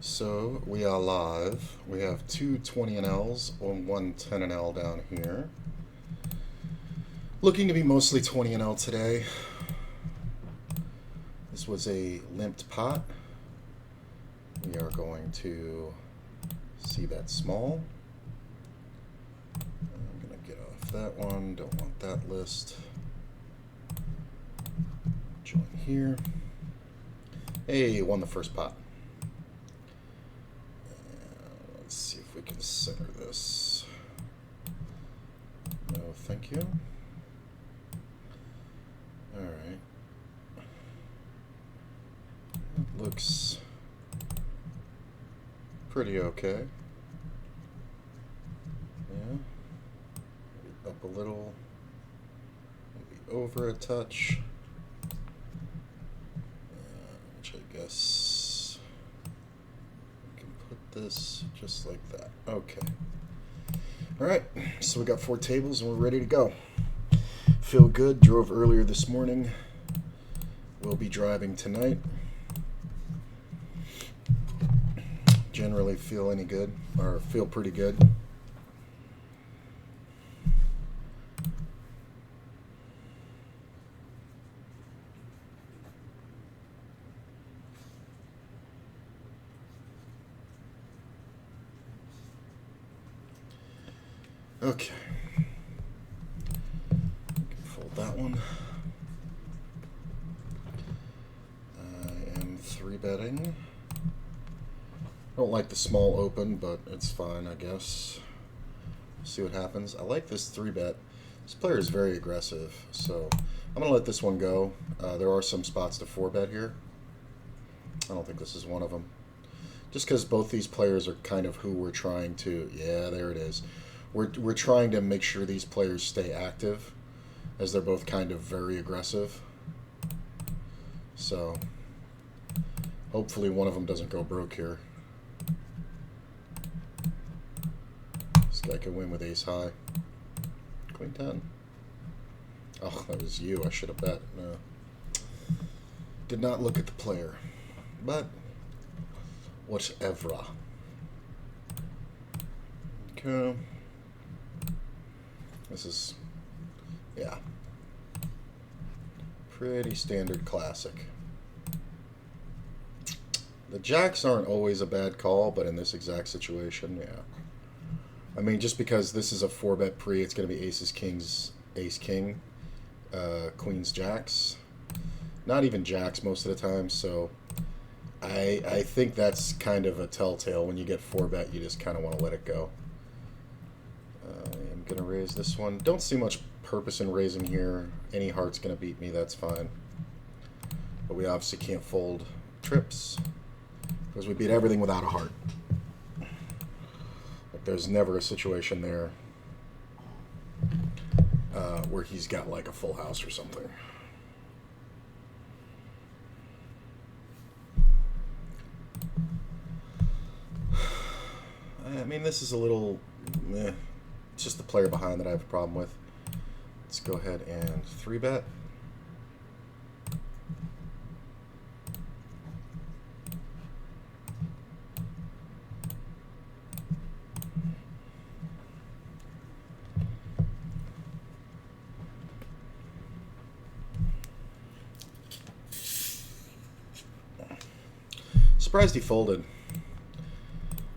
So we are live. We have two 20NLs and one 10NL down here. Looking to be mostly 20NL today. This was a limped pot. We are going to see that small. I'm going to get off that one. Don't want that list. Join here. Hey, won the first pot. Let's see if we can center this. No, thank you. Alright. It looks pretty okay. Yeah. Maybe up a little. Maybe over a touch. Which I guess we can put this just like that. Okay. Alright, so we got 4 tables and we're ready to go. Feel good. Drove earlier this morning. We'll be driving tonight. Generally feel any good, or feel pretty good. Okay. Fold that one. I am 3-betting. I don't like the small open, but it's fine, I guess. See what happens. I like this 3-bet. This player is very aggressive, so I'm going to let this one go. There are some spots to 4-bet here. I don't think this is one of them. Just because both these players are kind of who we're trying to... Yeah, there it is. We're trying to make sure these players stay active, as they're both kind of very aggressive. So, hopefully one of them doesn't go broke here. This guy can win with ace high. Queen 10. Oh, that was you. I should have bet. No. Did not look at the player. But, whatever. Okay. This is, yeah, pretty standard classic. The jacks aren't always a bad call, but in this exact situation, yeah. I mean, just because this is a 4-bet pre, it's going to be aces, kings, ace, king, queens, jacks. Not even jacks most of the time, so I think that's kind of a telltale. When you get 4-bet, you just kind of want to let it go. I'm going to raise this one. Don't see much purpose in raising here. Any heart's going to beat me, that's fine. But we obviously can't fold trips, because we beat everything without a heart. Like, there's never a situation there where he's got like a full house or something. I mean, this is a little... meh. It's just the player behind that I have a problem with. Let's go ahead and 3-bet. Surprised he folded.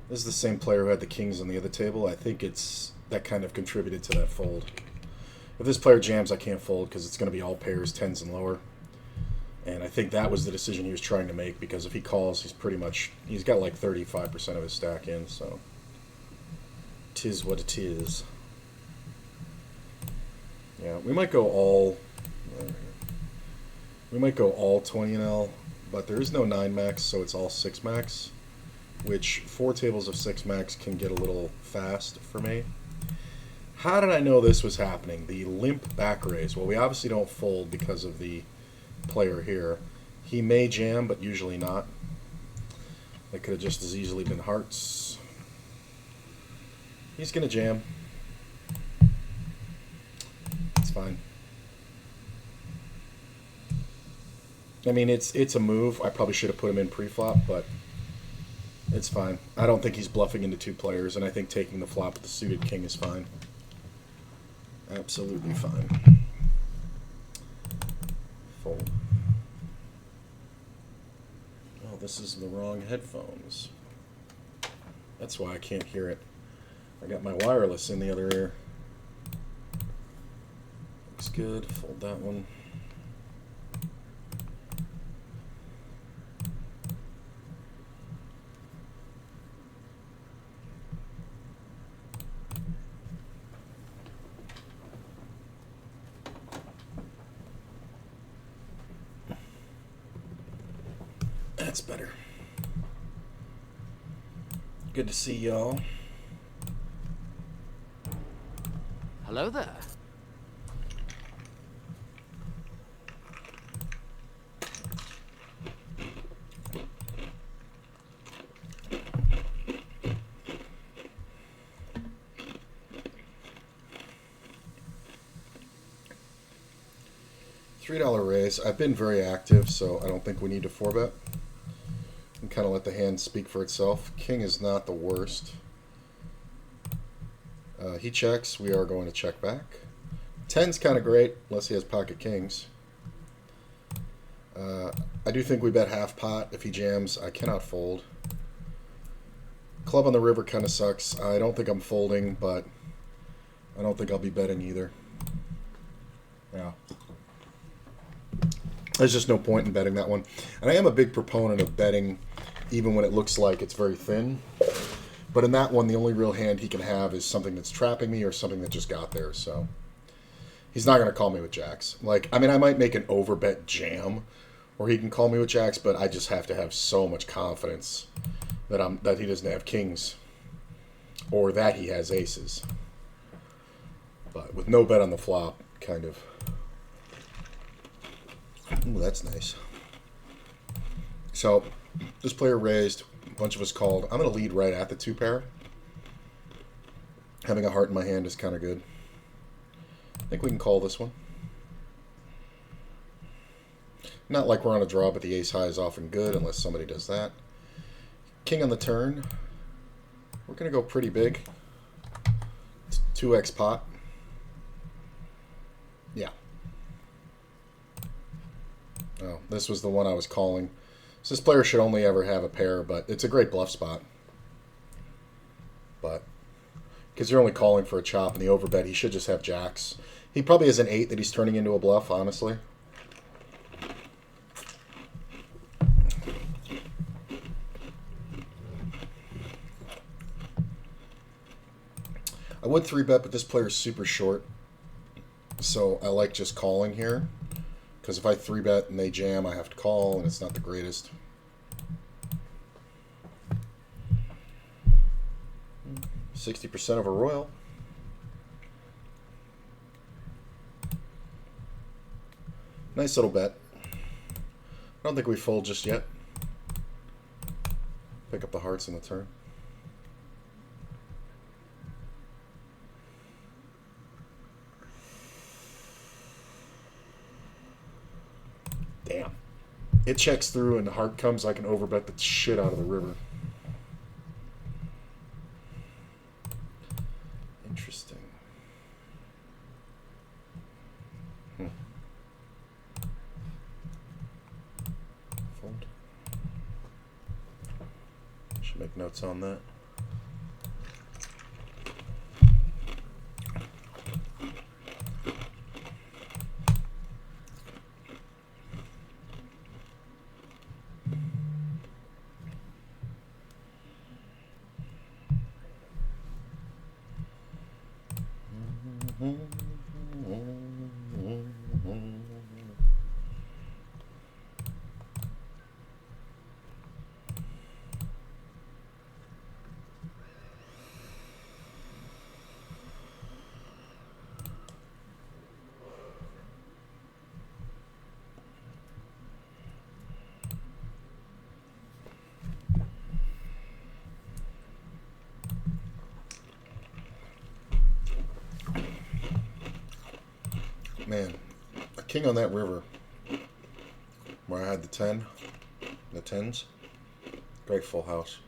This is the same player who had the kings on the other table. I think it's that kind of contributed to that fold. If this player jams, I can't fold because it's going to be all pairs, 10s and lower. And I think that was the decision he was trying to make, because if he calls, he's got like 35% of his stack in, so 'tis what it is. Yeah, we might go all 20NL, but there is no 9 max, so it's all 6 max, which 4 tables of 6 max can get a little fast for me. How did I know this was happening? The limp back raise. Well, we obviously don't fold because of the player here. He may jam, but usually not. That could have just as easily been hearts. He's going to jam. It's fine. I mean, it's a move. I probably should have put him in pre-flop, but It's fine. I don't think he's bluffing into 2 players, and I think taking the flop with the suited king is fine. Absolutely fine. Fold. Oh, this is the wrong headphones. That's why I can't hear it. I got my wireless in the other ear. Looks good. Fold that one. That's better. Good to see y'all. Hello there. $3 raise. I've been very active, so I don't think we need to 4-bet. And kind of let the hand speak for itself. King is not the worst. He checks. We are going to check back. 10's kind of great, unless he has pocket kings. I do think we bet half pot. If he jams, I cannot fold. Club on the river kind of sucks. I don't think I'm folding, but I don't think I'll be betting either. Yeah. There's just no point in betting that one. And I am a big proponent of betting even when it looks like it's very thin. But in that one, the only real hand he can have is something that's trapping me or something that just got there. So he's not going to call me with jacks. Like, I mean, I might make an overbet jam or he can call me with jacks, but I just have to have so much confidence that he doesn't have kings or that he has aces. But with no bet on the flop, kind of. Ooh, that's nice. So this player raised, a bunch of us called. I'm going to lead right at the 2-pair. Having a heart in my hand is kind of good. I think we can call this one. Not like we're on a draw, but the ace high is often good unless somebody does that. King on the turn. We're going to go pretty big. 2x pot. Yeah. Oh, this was the one I was calling. So this player should only ever have a pair, but it's a great bluff spot. But because you're only calling for a chop and the overbet, he should just have jacks. He probably has an 8 that he's turning into a bluff, honestly. I would 3-bet, but this player's super short. So I like just calling here. Because if I 3-bet and they jam, I have to call, and it's not the greatest. $60% of a royal. Nice little bet. I don't think we fold just yet. Pick up the hearts in the turn. Damn. It checks through and the heart comes, I can overbet the shit out of the river. Interesting. Fold. Should make notes on that. Man, a king on that river where I had the 10, the 10s, great full house.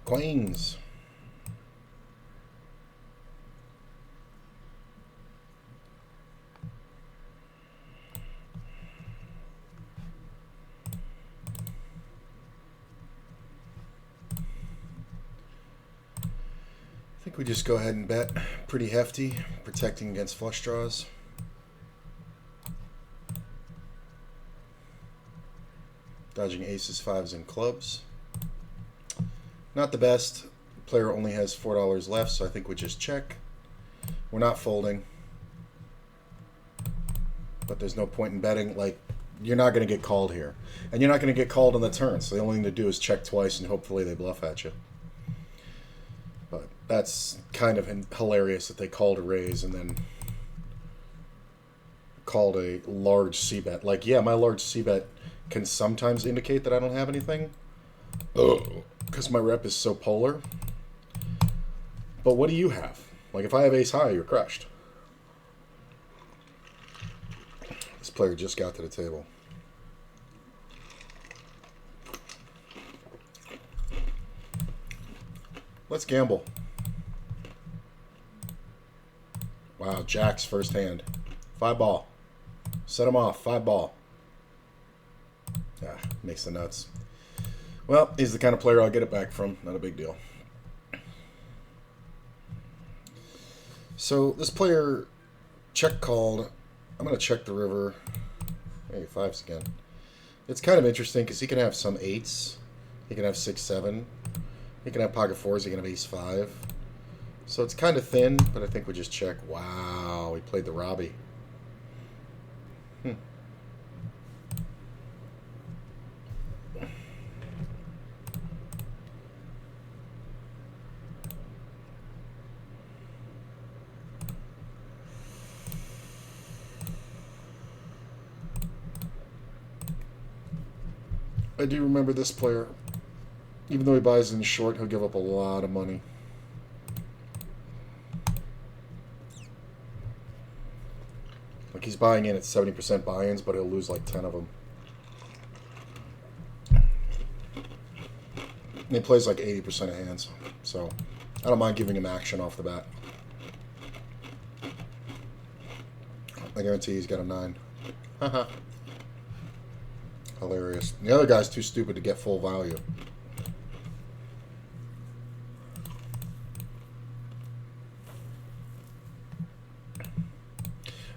Queens. I think we just go ahead and bet pretty hefty, protecting against flush draws. Dodging aces, fives, and clubs. Not the best. Player only has $4 left, so I think we just check. We're not folding. But there's no point in betting. Like, you're not going to get called here. And you're not going to get called on the turn, so the only thing to do is check twice and hopefully they bluff at you. But that's kind of hilarious that they called a raise and then called a large c-bet. Like, yeah, my large c-bet can sometimes indicate that I don't have anything. Because my rep is so polar. But what do you have? Like, if I have ace high, you're crushed. This player just got to the table. Let's gamble. Wow, jacks first hand. 5-ball. Set him off. 5-ball. Yeah, makes the nuts. Well, he's the kind of player I'll get it back from. Not a big deal. So this player check called. I'm going to check the river. Hey, 5s again. It's kind of interesting because he can have some 8s. He can have 6, 7. He can have pocket 4s. He can have ace 5. So it's kind of thin, but I think we just check. Wow, he played the Robbie. I do remember this player. Even though he buys in short, he'll give up a lot of money. Like, he's buying in at 70% buy-ins, but he'll lose like 10 of them. And he plays like 80% of hands. So, I don't mind giving him action off the bat. I guarantee he's got a 9. Haha. Hilarious. The other guy's too stupid to get full value.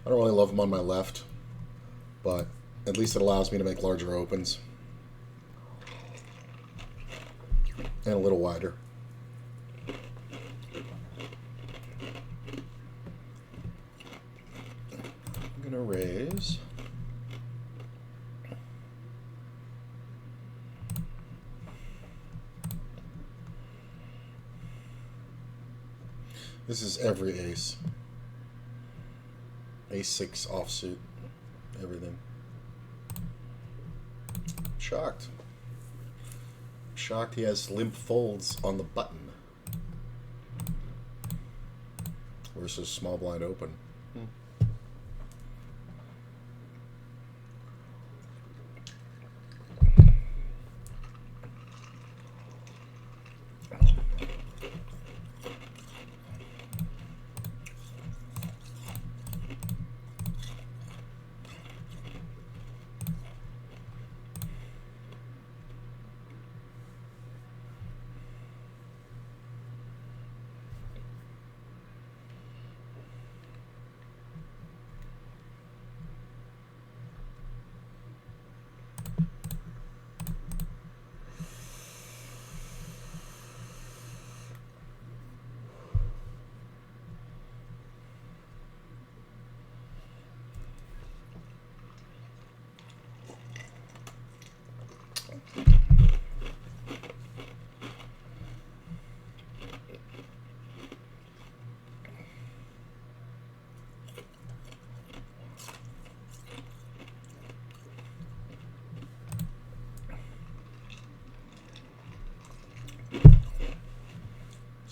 I don't really love him on my left, but at least it allows me to make larger opens. And a little wider. I'm going to raise. This is every ace. Ace 6 offsuit. Everything. Shocked. Shocked he has limp folds on the button. Versus small blind open.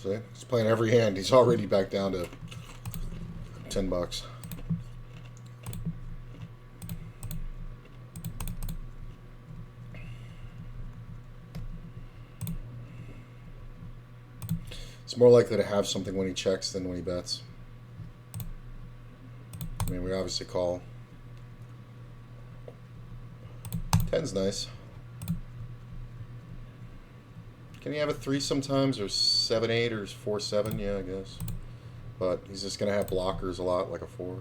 See? He's playing every hand. He's already back down to $10. It's more likely to have something when he checks than when he bets. I mean, we obviously call. 10's nice. Can he have a 3 sometimes, or 7-8, or 4-7? Yeah, I guess. But he's just going to have blockers a lot, like a 4.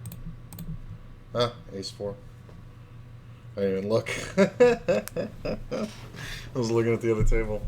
Ah, ace-4. I didn't even look. I was looking at the other table.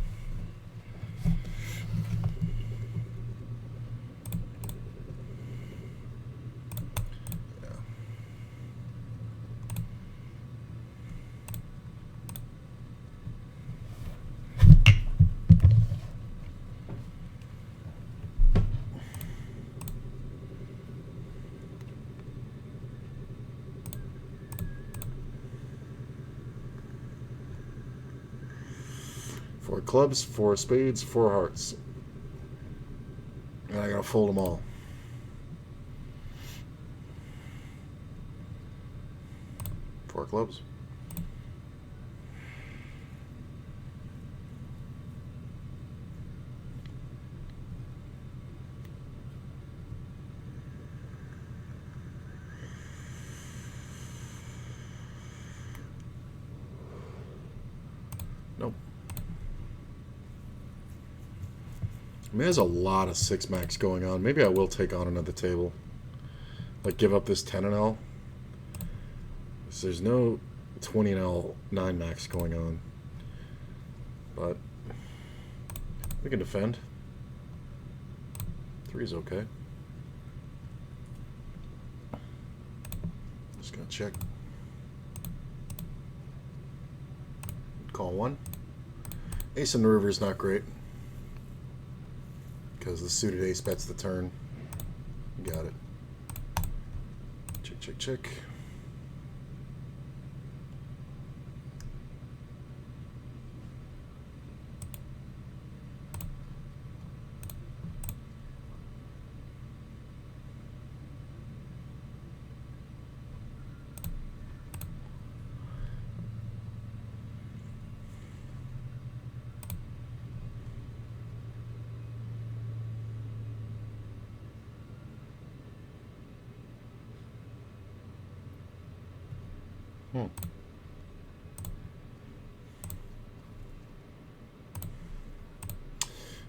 Four clubs, 4 spades, 4 hearts. And I gotta fold them all. Four clubs. Nope. I mean, there's a lot of 6 max going on. Maybe I will take on another table. Like, give up this 10 and L. So there's no 20 and L 9 max going on. But we can defend. 3 is okay. Just gotta check. Call 1. Ace in the river is not great, because the suited ace bets the turn. Got it. Check, check, check.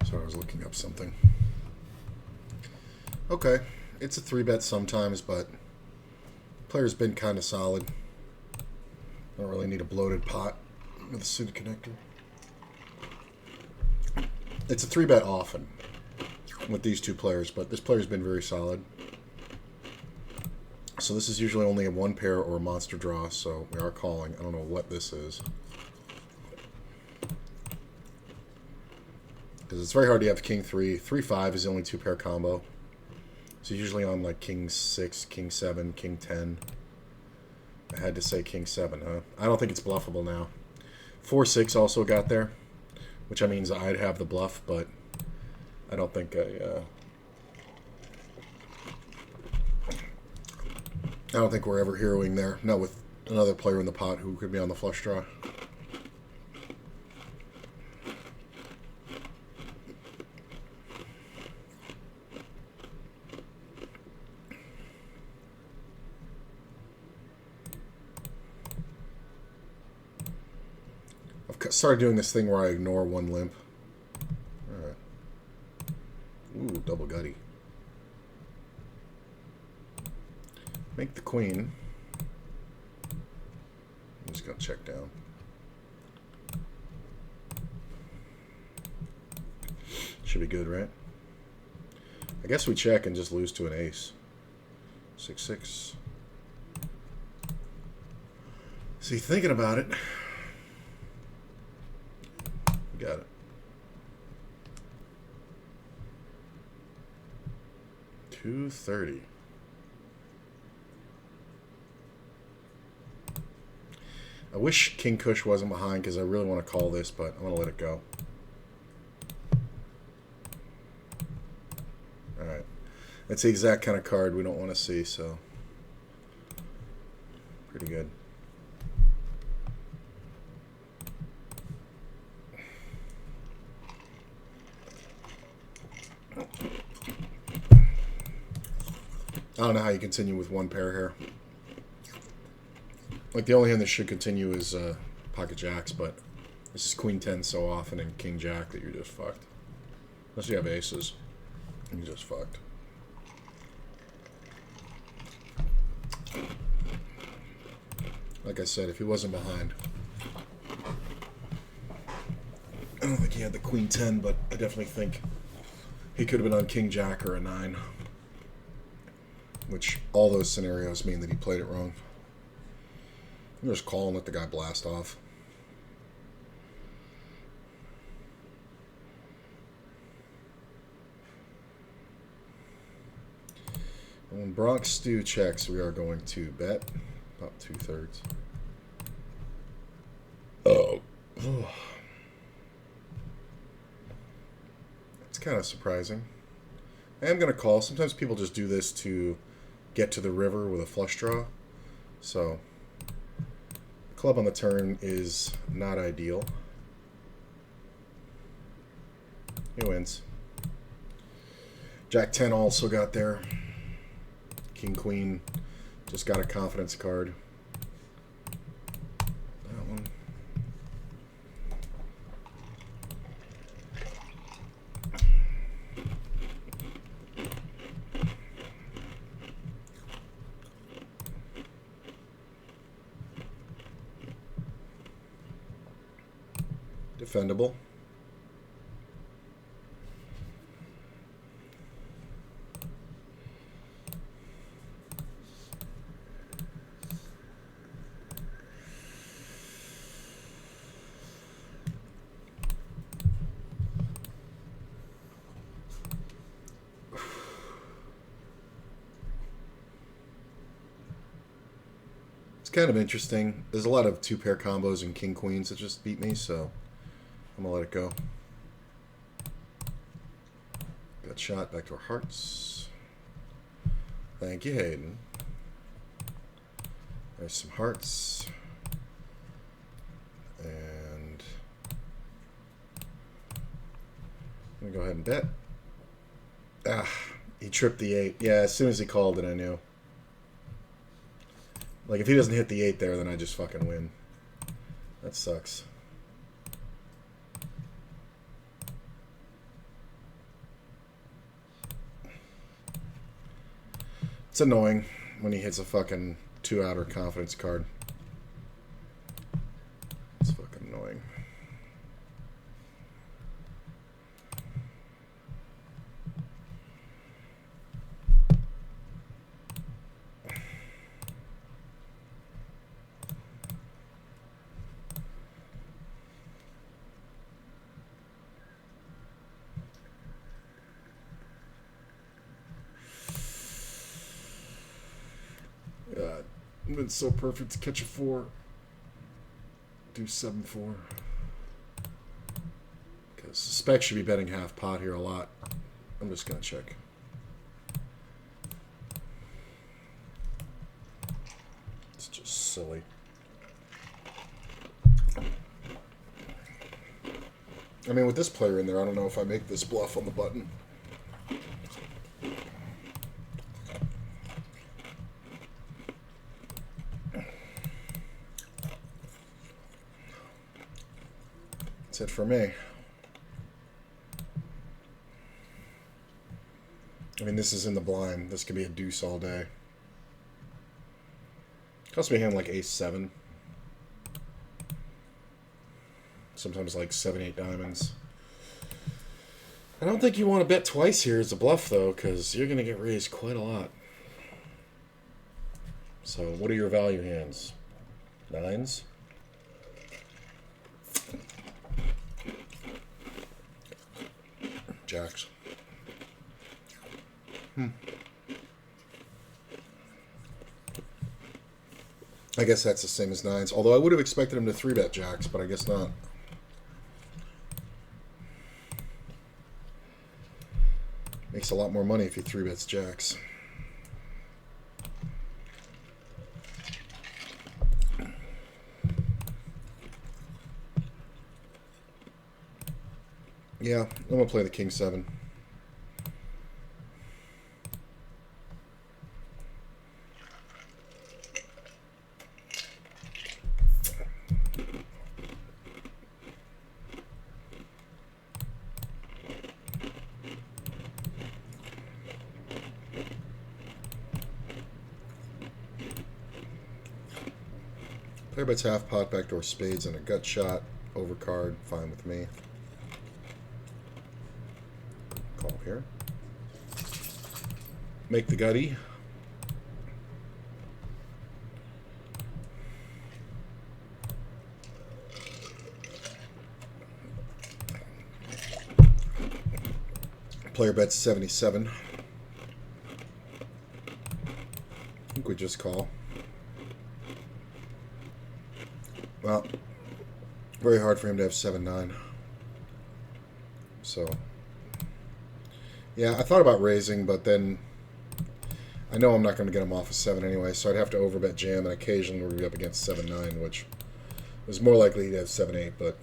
So I was looking up something. Okay, it's a 3-bet sometimes, but player's been kind of solid. Don't really need a bloated pot with a suited connector. It's a 3-bet often with these two players, but this player's been very solid. So this is usually only a 1 pair or a monster draw, so we are calling. I don't know what this is, because it's very hard to have king 3. 3-5 is the only 2-pair combo. So usually on like king 6, king 7, king 10. I had to say king 7, huh? I don't think it's bluffable now. 4-6 also got there, which means I'd have the bluff, but I don't think I don't think we're ever heroing there. Not with another player in the pot who could be on the flush draw. I've started doing this thing where I ignore 1 limp. Alright. Ooh, double gutty. Make the queen. I'm just going to check down. Should be good, right? I guess we check and just lose to an ace. 6-6. See, thinking about it. Got it. 230. I wish King Kush wasn't behind, because I really want to call this, but I'm going to let it go. Alright. That's the exact kind of card we don't want to see, so... Pretty good. I don't know how you continue with one pair here. Like, the only hand that should continue is Pocket Jacks, but this is Queen 10 so often and King Jack that you're just fucked. Unless you have aces. You're just fucked. Like I said, if he wasn't behind. I don't think he had the Queen 10, but I definitely think he could have been on King Jack or a 9. Which, all those scenarios mean that he played it wrong. You just call and let the guy blast off. And when Bronx Stew checks, we are going to bet about 2/3. Oh. It's kind of surprising. I am going to call. Sometimes people just do this to get to the river with a flush draw. So, club on the turn is not ideal. He wins. Jack 10 also got there. King Queen just got a confidence card. That one. Defendable. It's kind of interesting. There's a lot of 2-pair combos and King Queens that just beat me, so I'm gonna let it go. Got shot back to our hearts. Thank you, Hayden. There's some hearts. And I'm gonna go ahead and bet. Ah, he tripped the 8. Yeah, as soon as he called it, I knew. Like, if he doesn't hit the 8 there, then I just fucking win. That sucks. It's annoying when he hits a fucking 2-outer confidence card. It's fucking annoying. God, it's been so perfect to catch a 4. Do 7-4. Because suspect should be betting half pot here a lot. I'm just gonna check. It's just silly. I mean, with this player in there, I don't know if I make this bluff on the button. That's it for me. I mean, this is in the blind. This could be a deuce all day. Cost me a hand like ace-7. Sometimes like 7-8 diamonds. I don't think you want to bet twice here as a bluff, though, because you're going to get raised quite a lot. So, what are your value hands? 9s? Jacks. I guess that's the same as 9s. Although I would have expected him to 3-bet jacks, but I guess not. Makes a lot more money if you 3-bets jacks. Yeah, I'm going to play the King 7. Player bets half pot, backdoor spades, and a gut shot. Overcard, fine with me. Call here. Make the gutty. Player bets 77. I think we just call. Well, very hard for him to have 7-9. So, yeah, I thought about raising, but then I know I'm not going to get him off of 7 anyway, so I'd have to overbet jam, and occasionally we'd be up against 7-9, which was more likely he'd have 7-8, but...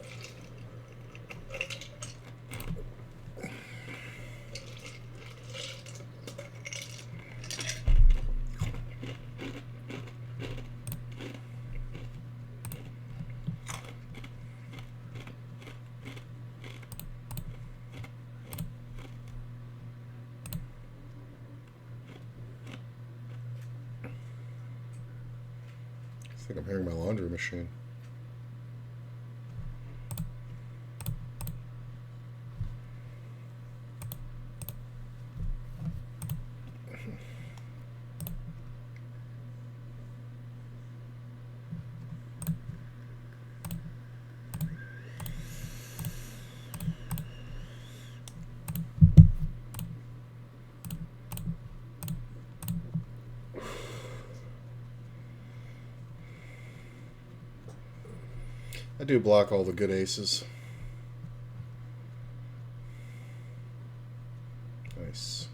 I think I'm hearing my laundry machine. I do block all the good aces. Nice.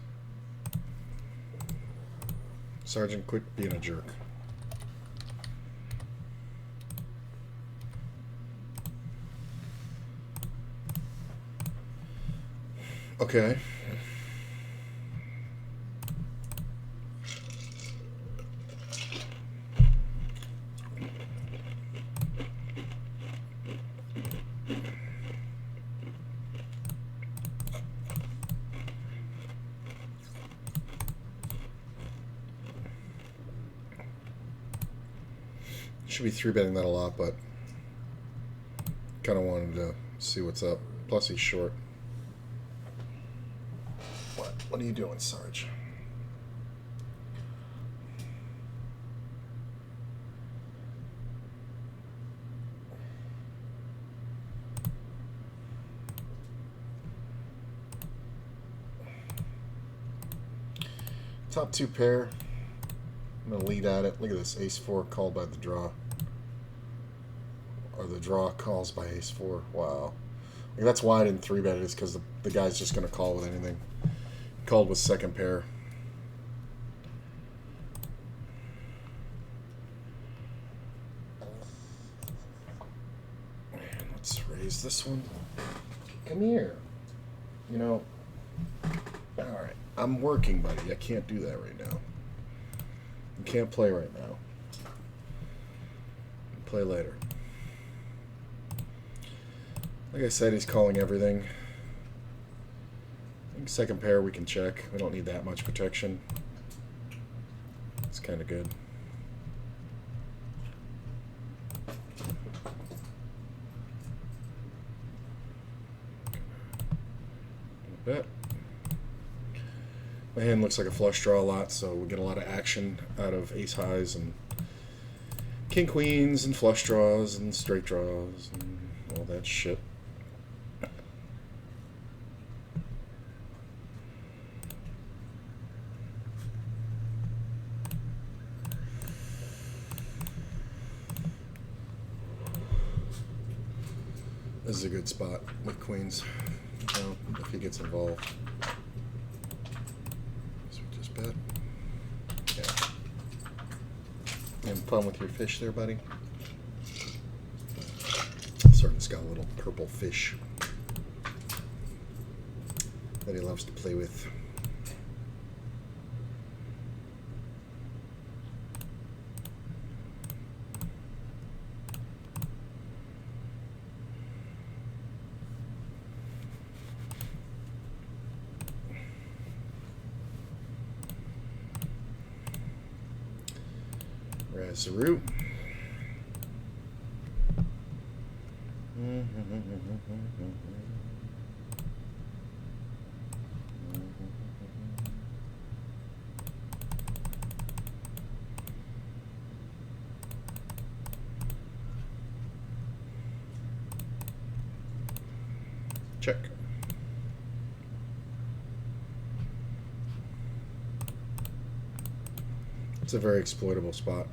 Sergeant, quit being a jerk. Okay. Should be 3-betting that a lot, but kind of wanted to see what's up. Plus, he's short. What are you doing, Sarge? Top 2 pair. I'm going to lead at it. Look at this. Ace-4 called by the draw. Or the draw calls by Ace-4. Wow. Like, that's why I didn't 3-bet it, is because the guy's just going to call with anything. Called with second pair. And let's raise this one. Come here. You know. Alright. I'm working, buddy. I can't do that right now. You can't play right now. Play later. Like I said, he's calling everything. I think second pair we can check. We don't need that much protection. It's kind of good. Bet. My hand looks like a flush draw a lot, so we get a lot of action out of ace highs and king queens and flush draws and straight draws and all that shit. This is a good spot with queens, if he gets involved. bet. Yeah. Having fun with your fish there, buddy? Certainly's got a little purple fish that he loves to play with. Razaroo. Check. It's a very exploitable spot.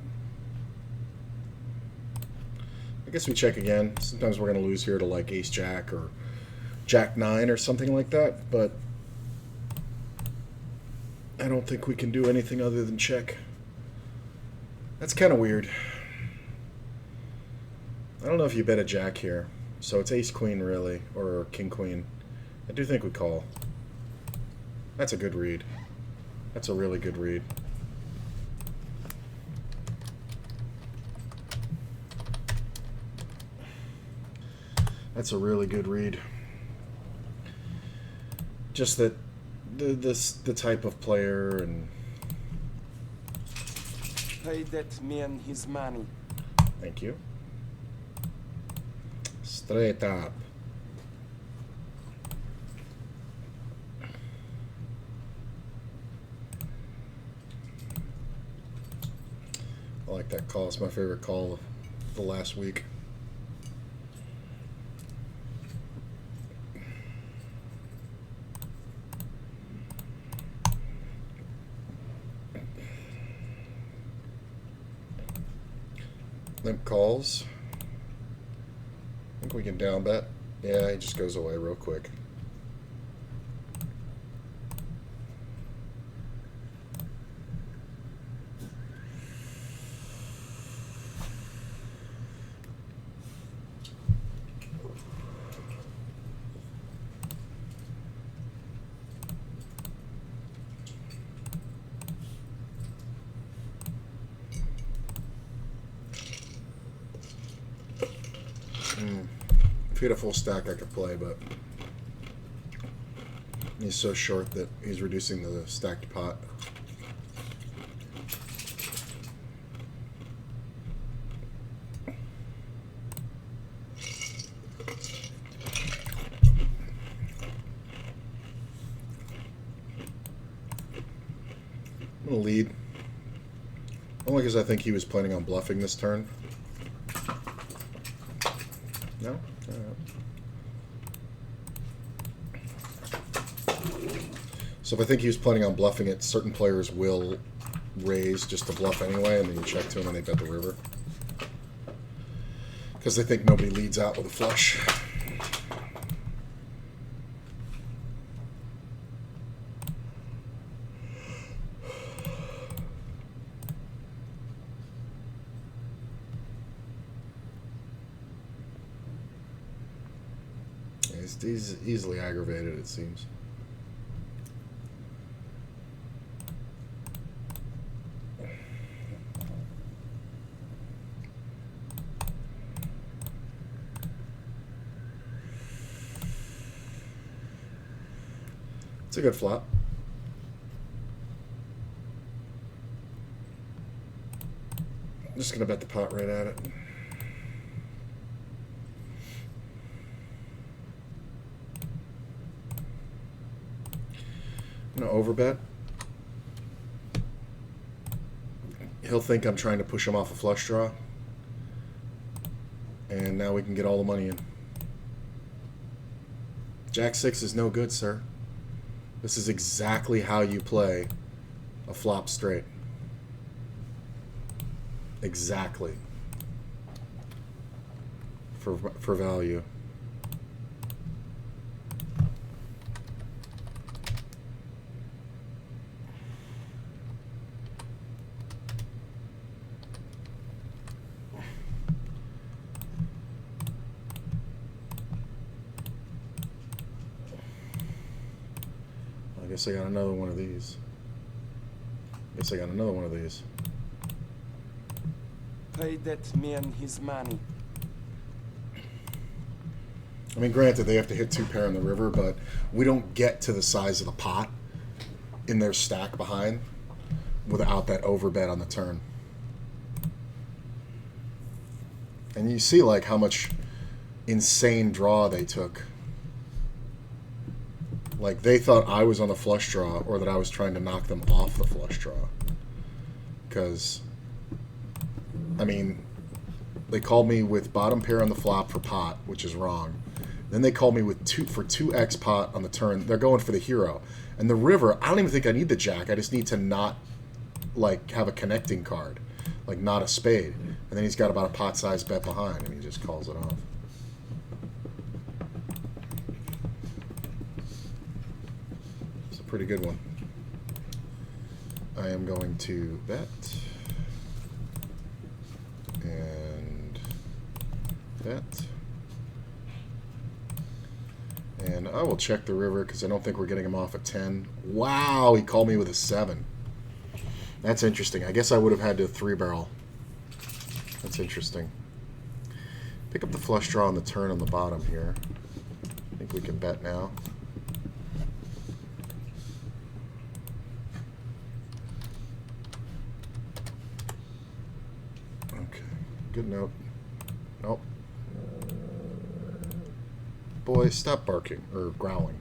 I guess we check again. Sometimes we're going to lose here to like Ace Jack or Jack 9 or something like that, but I don't think we can do anything other than check. That's kind of weird. I don't know if you bet a Jack here. So it's Ace Queen really, or King Queen. I do think we call. That's a good read. That's a really good read. That's a really good read. Just that the type of player and Pay that man his money. thank you. Straight up. I like that call. It's my favorite call of the last week. Limp calls. I think we can down bet. Yeah, he just goes away real quick. If he had a full stack, I could play, but he's so short that he's reducing the stacked pot. I'm going to lead. Only because I think he was planning on bluffing this turn. No? All right. So if I think he was planning on bluffing it, certain players will raise just to bluff anyway, and then you check to him and they bet the river. Because they think nobody leads out with a flush. He's easily aggravated, it seems. It's a good flop. I'm just going to bet the pot right at it. I'm going to overbet. He'll think I'm trying to push him off a flush draw. And now we can get all the money in. Jack 6 is no good, sir. This is exactly how you play a flop straight. Exactly. For value. Guess I got another one of these. Guess I got another one of these. Pay that man his money. I mean, granted, they have to hit 2 pair in the river, but we don't get to the size of the pot in their stack behind without that overbet on the turn. And you see, like, how much insane draw they took. Like, they thought I was on the flush draw or that I was trying to knock them off the flush draw. Because, I mean, they called me with bottom pair on the flop for pot, which is wrong. Then they called me with 2x pot on the turn. They're going for the hero. And the river, I don't even think I need the jack. I just need to not, like, have a connecting card. Like, not a spade. And then he's got about a pot-sized bet behind, and he just calls it off. It's a pretty good one. I am going to bet. And bet. And I will check the river because I don't think we're getting him off at 10. Wow, he called me with a 7. That's interesting. I guess I would have had to 3-barrel. That's interesting. Pick up the flush draw on the turn on the bottom here. I think we can bet now. Okay, good note. Nope. Boy, stop barking or growling.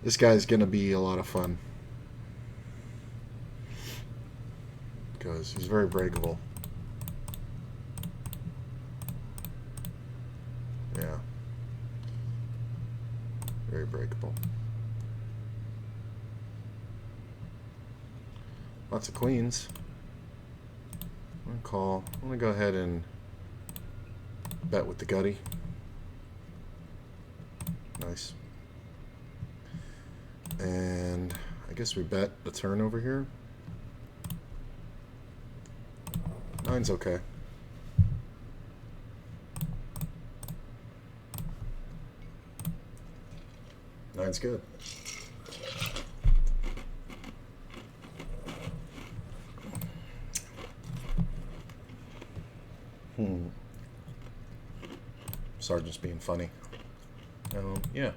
This guy's going to be a lot of fun because he's very breakable. Yeah. Very breakable. Lots of queens. I'm going to call. I'm going to go ahead and bet with the gutty. Nice. And I guess we bet the turn over here. 9's okay. Nine's good. Sergeant's being funny. Yeah.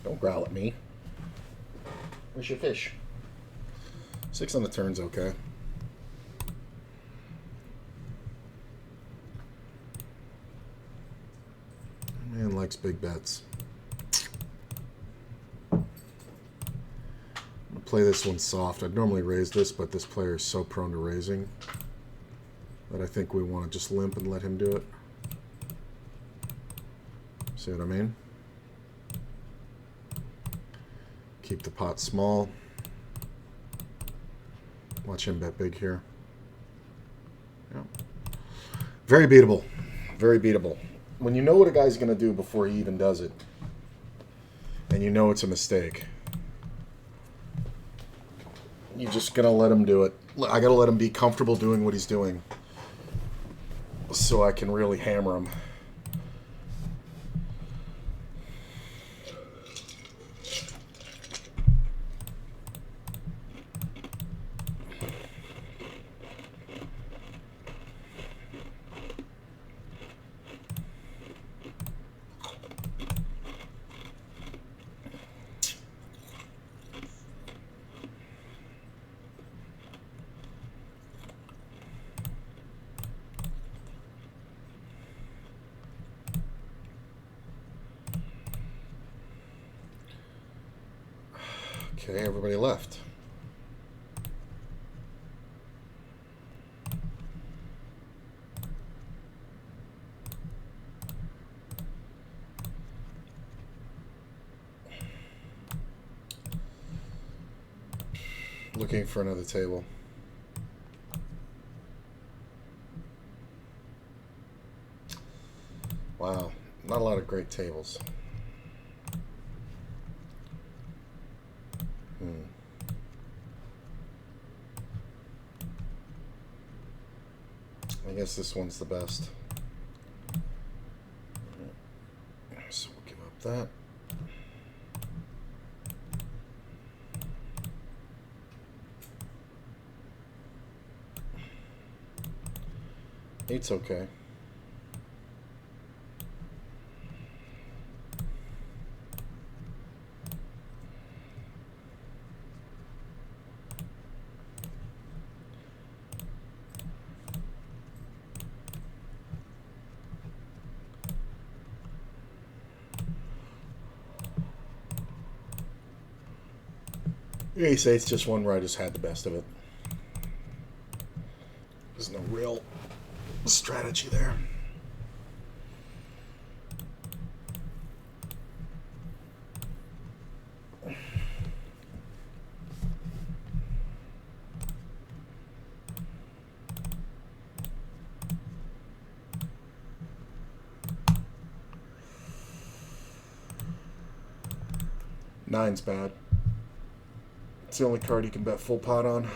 Don't growl at me. Where's your fish? 6 on the turn's okay. Man likes big bets. I'm gonna play this one soft. I'd normally raise this, but this player is so prone to raising that I think we want to just limp and let him do it. See what I mean? Keep the pot small. Watch him bet big here. Yeah. Very beatable. Very beatable. When you know what a guy's going to do before he even does it, and you know it's a mistake, you're just going to let him do it. I got to let him be comfortable doing what he's doing so I can really hammer him. Okay, everybody left. Looking for another table. Wow, not a lot of great tables. I guess this one's the best. So we'll give up that. Eight's okay. Ace eight's just one where I just had the best of it. There's no real strategy there. Nine's bad. It's the only card you can bet full pot on.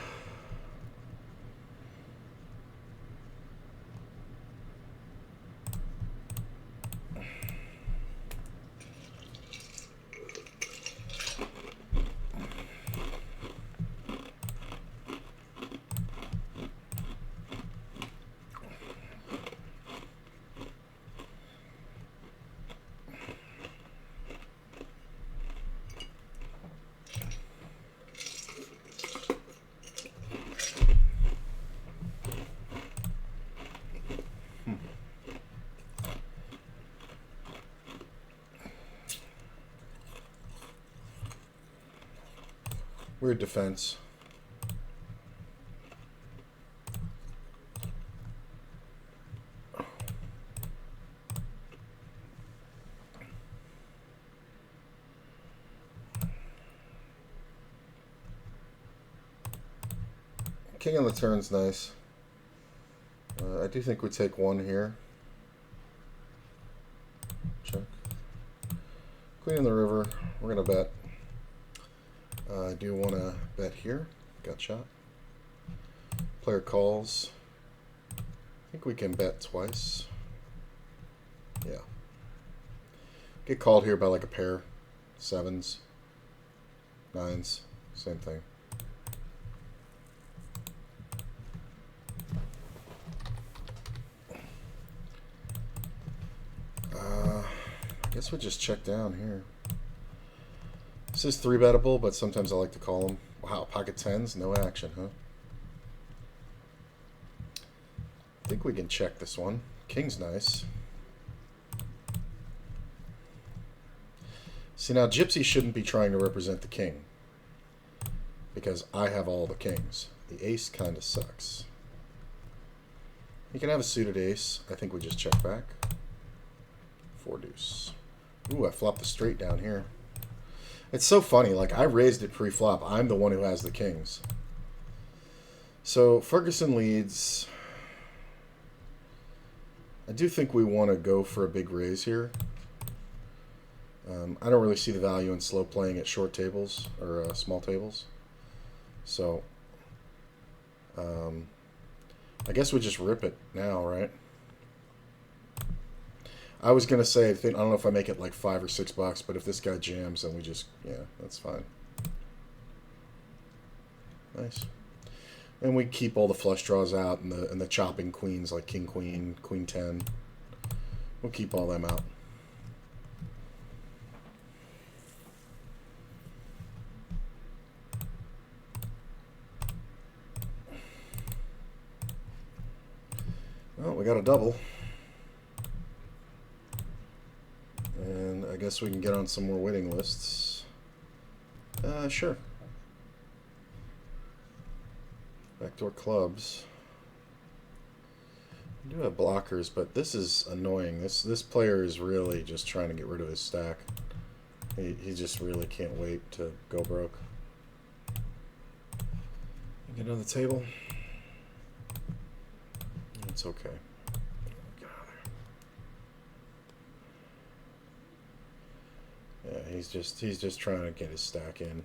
Weird defense. King on the turn's nice. I do think we take one here. Check. Queen in the river. We're going to bet. I do want to bet here. Got shot. Player calls. I think we can bet twice. Yeah. Get called here by like a pair. Sevens. Nines. Same thing. I guess we just check down here. This is 3-bettable, but sometimes I like to call them. Wow, pocket tens, no action, huh? I think we can check this one. King's nice. See, now Gypsy shouldn't be trying to represent the king, because I have all the kings. The ace kind of sucks. You can have a suited ace. I think we just check back. 4 deuce. Ooh, I flopped the straight down here. It's so funny. Like, I raised it pre-flop. I'm the one who has the kings. So, Ferguson leads. I do think we want to go for a big raise here. I don't really see the value in slow playing at short tables or small tables. So, I guess we just rip it now, right? I was going to say, I don't know if I make it like $5 or $6, but if this guy jams, then we just, yeah, that's fine. Nice. And we keep all the flush draws out and the chopping queens like king, queen, queen 10. We'll keep all them out. Well, we got a double. And I guess we can get on some more waiting lists. Sure. Backdoor clubs. We do have blockers, but this is annoying. This player is really just trying to get rid of his stack. He just really can't wait to go broke. Get on the table. It's okay. Get out of there. Yeah, he's just trying to get his stack in.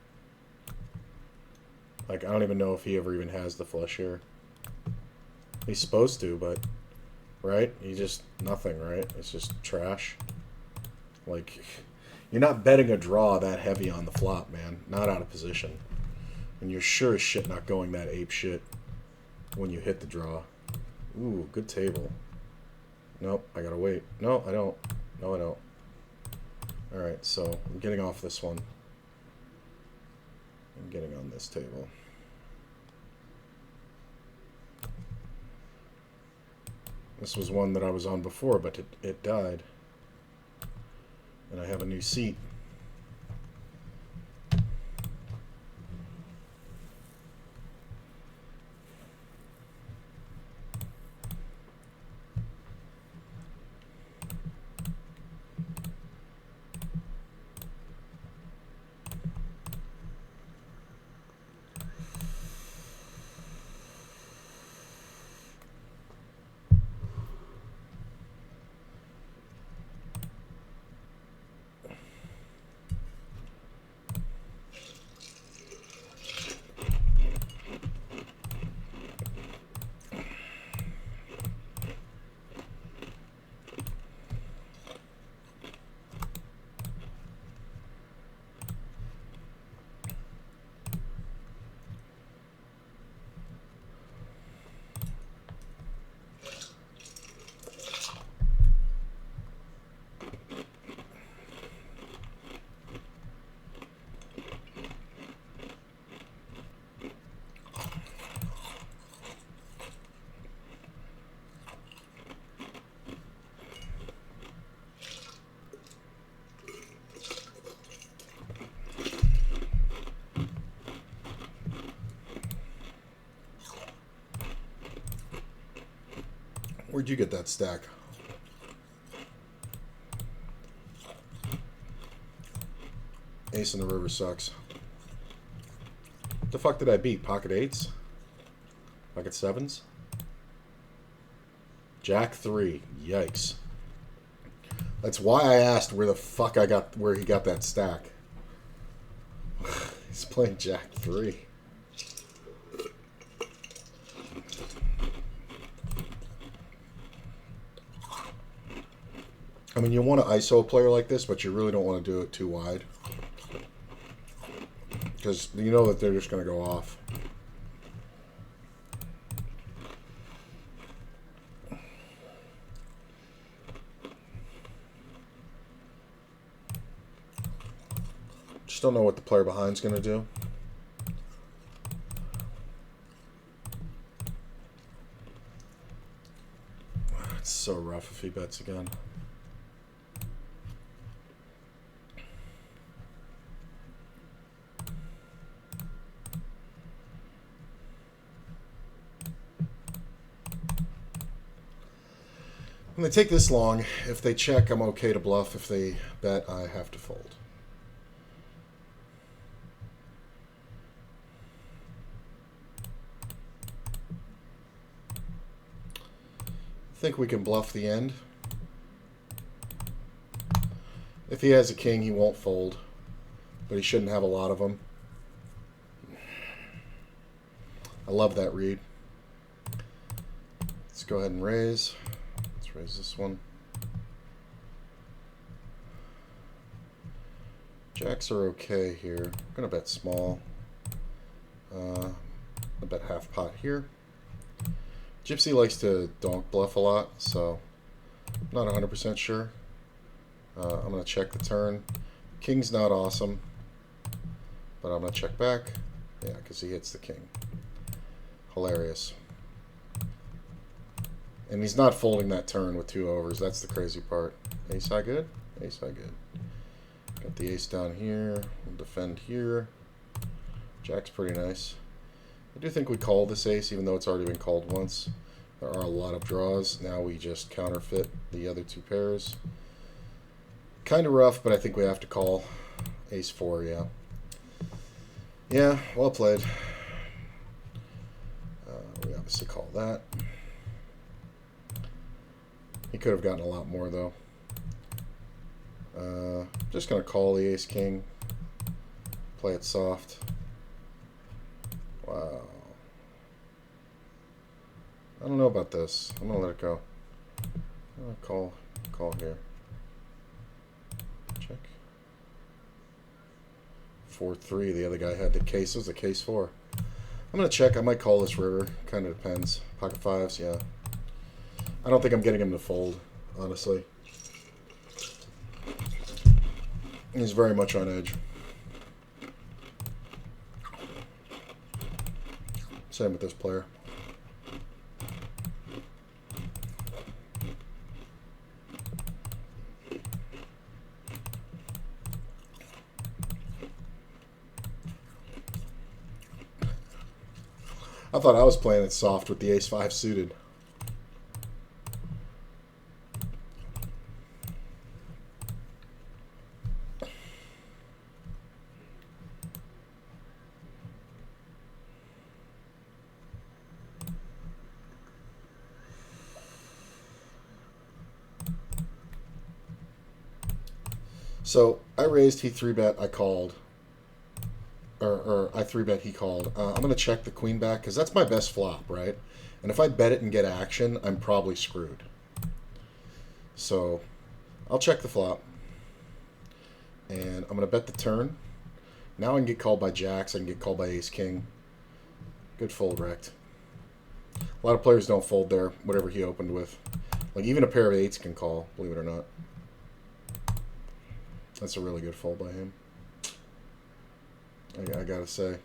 Like, I don't even know if he ever even has the flush here. He's supposed to, but right? He just nothing, right? It's just trash. Like, you're not betting a draw that heavy on the flop, man. Not out of position. And you're sure as shit not going that ape shit when you hit the draw. Ooh, good table. Nope, I gotta wait. No, I don't. No, I don't. Alright, so I'm getting off this one. I'm getting on this table. This was one that I was on before, but it died. And I have a new seat. Where'd you get that stack? Ace in the river sucks. What the fuck did I beat? Pocket eights? Pocket sevens? Jack 3. Yikes. That's why I asked where the fuck where he got that stack. He's playing Jack 3. I mean, you want an ISO player like this, but you really don't want to do it too wide. Because you know that they're just going to go off. Just don't know what the player behind's going to do. It's so rough if he bets again. When they take this long, if they check, I'm okay to bluff. If they bet, I have to fold. I think we can bluff the end. If he has a king, he won't fold, but he shouldn't have a lot of them. I love that read. Let's go ahead and raise. Raise this one. Jacks are okay here. I'm gonna bet small. I bet half pot here. Gypsy likes to donk bluff a lot, so I'm not 100% sure. I'm gonna check the turn. King's not awesome, but I'm gonna check back. Yeah, because he hits the king. Hilarious. And he's not folding that turn with 2 overs. That's the crazy part. Ace high good? Ace high good. Got the ace down here. We'll defend here. Jack's pretty nice. I do think we call this ace, even though it's already been called once. There are a lot of draws. Now we just counterfeit the other 2 pairs. Kind of rough, but I think we have to call. Ace 4, yeah. Yeah, well played. that. He could have gotten a lot more, though. Just going to call the ace-king. Play it soft. Wow. I don't know about this. I'm going to let it go. I'm going to call here. Check. 4-3. The other guy had the case. It was a case 4. I'm going to check. I might call this river. Kind of depends. Pocket 5s, yeah. I don't think I'm getting him to fold, honestly. He's very much on edge. Same with this player. I thought I was playing it soft with the ace-5 suited. So I raised, he 3-bet, I called. Or I 3-bet, he called. I'm going to check the queen back because that's my best flop, right? And if I bet it and get action, I'm probably screwed. So I'll check the flop. And I'm going to bet the turn. Now I can get called by jacks. I can get called by ace-king. Good fold, wrecked. A lot of players don't fold there, whatever he opened with. Like, even a pair of eights can call, believe it or not. That's a really good fold by him. I gotta say.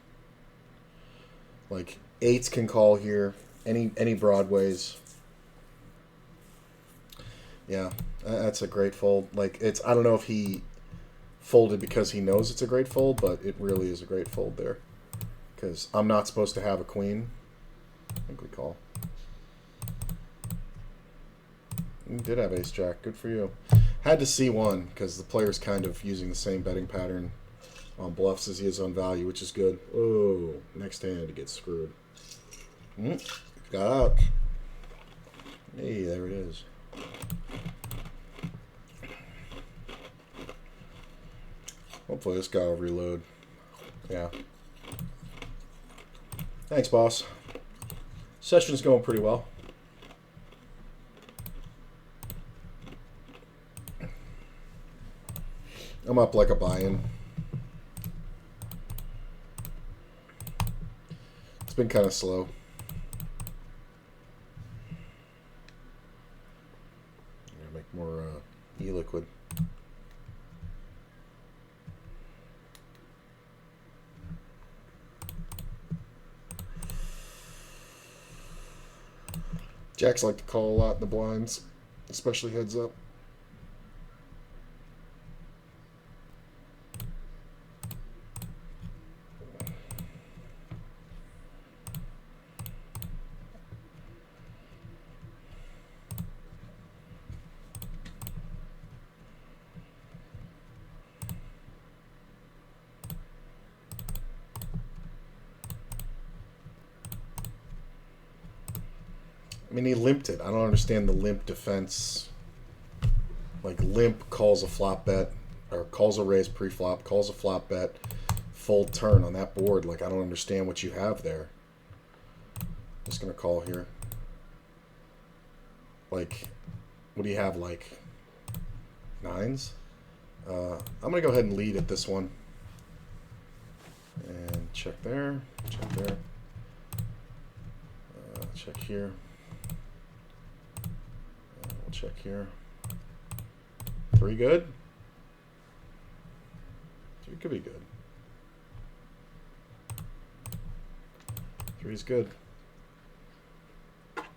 Like, eights can call here. Any broadways. Yeah, that's a great fold. Like, it's, I don't know if he folded because he knows it's a great fold, but it really is a great fold there. Because I'm not supposed to have a queen. I think we call. You did have ace-jack. Good for you. Had to see one because the player's kind of using the same betting pattern on bluffs as he is on value, which is good. Oh, next hand to get screwed. Got out. Hey, there it is. Hopefully this guy will reload. Yeah. Thanks, boss. Session's going pretty well. I'm up like a buy-in. It's been kind of slow. I'm gonna make more e-liquid. Jacks like to call a lot in the blinds, especially heads up. I mean, he limped it. I don't understand the limp defense. Like, limp calls a flop bet, or calls a raise pre-flop, calls a flop bet, fold turn on that board. Like, I don't understand what you have there. Just going to call here. Like, what do you have, like, nines? I'm going to go ahead and lead at this one. And check there, check there. Check here. We'll check here. 3 good? 3 could be good. 3's good.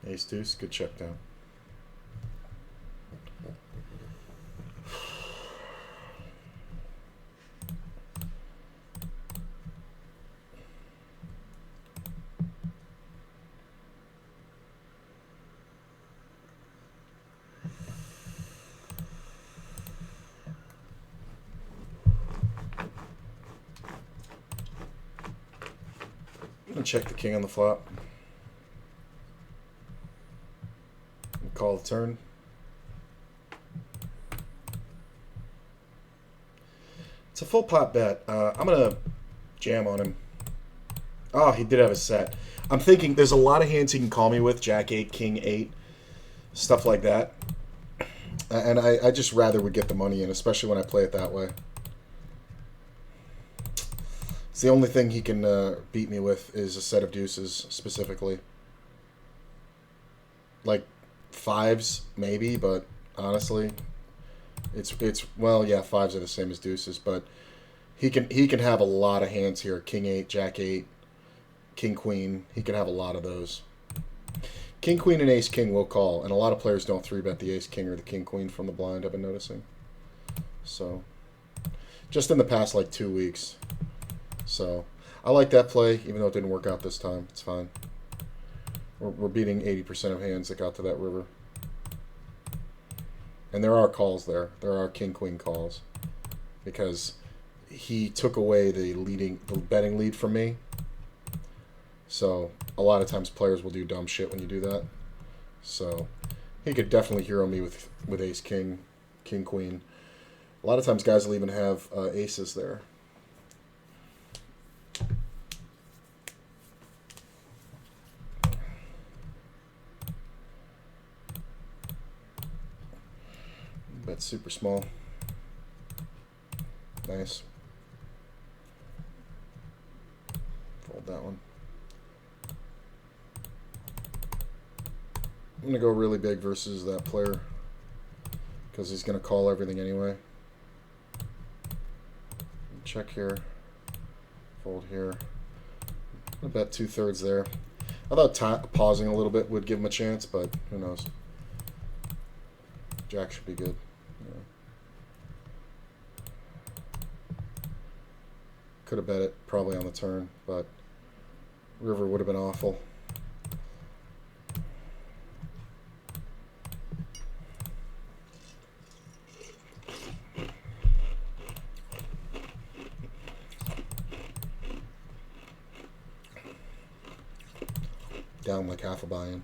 Ace deuce, good check down. I'm gonna check the king on the flop. call the turn. It's a full pot bet. I'm going to jam on him. Oh, he did have a set. I'm thinking there's a lot of hands he can call me with. Jack 8, King 8, stuff like that. And I just rather would get the money in, especially when I play it that way. It's the only thing he can beat me with is a set of deuces, specifically. Like, fives, maybe, but honestly, it's well, yeah, fives are the same as deuces, but he can have a lot of hands here. King 8, Jack 8, King Queen. He can have a lot of those. King Queen and Ace King will call, and a lot of players don't 3-bet the Ace King or the King Queen from the blind, I've been noticing. So, just in the past, like, 2 weeks. So, I like that play, even though it didn't work out this time. It's fine. We're beating 80% of hands that got to that river. And there are calls there. There are King-Queen calls. Because he took away the betting lead from me. So, a lot of times players will do dumb shit when you do that. So, he could definitely hero me with Ace-King, King-Queen. A lot of times guys will even have aces there. Bet super small. Nice. Fold that one. I'm going to go really big versus that player because he's going to call everything anyway. Check here. Fold here. I bet 2/3 there. I thought pausing a little bit would give him a chance, but who knows. Jack should be good. Yeah. Could have bet it probably on the turn, but river would have been awful. Down like half a buy-in.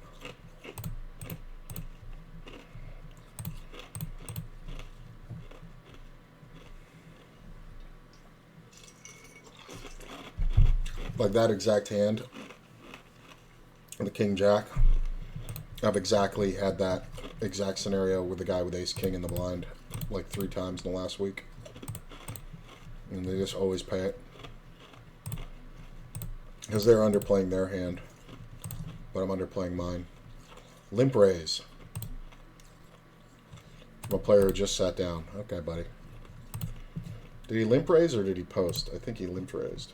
Like that exact hand, the King Jack. I've exactly had that exact scenario with the guy with Ace King in the blind like 3 times in the last week. And they just always pay it. Because they're underplaying their hand. But I'm underplaying mine. Limp raise. From a player who just sat down. Okay, buddy. Did he limp raise or did he post? I think he limp raised.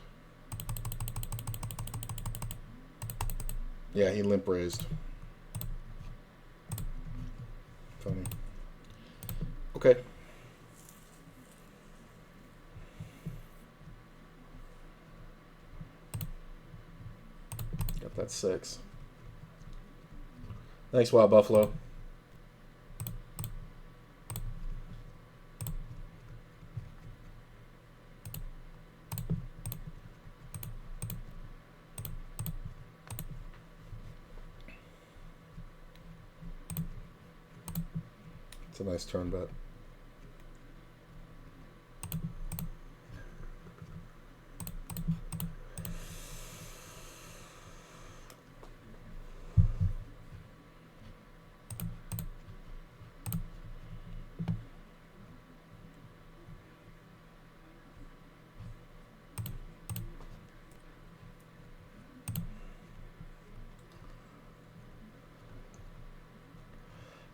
Yeah, he limp raised. Funny. Okay. Got that 6. Thanks, Wild Buffalo. It's a nice turn bet.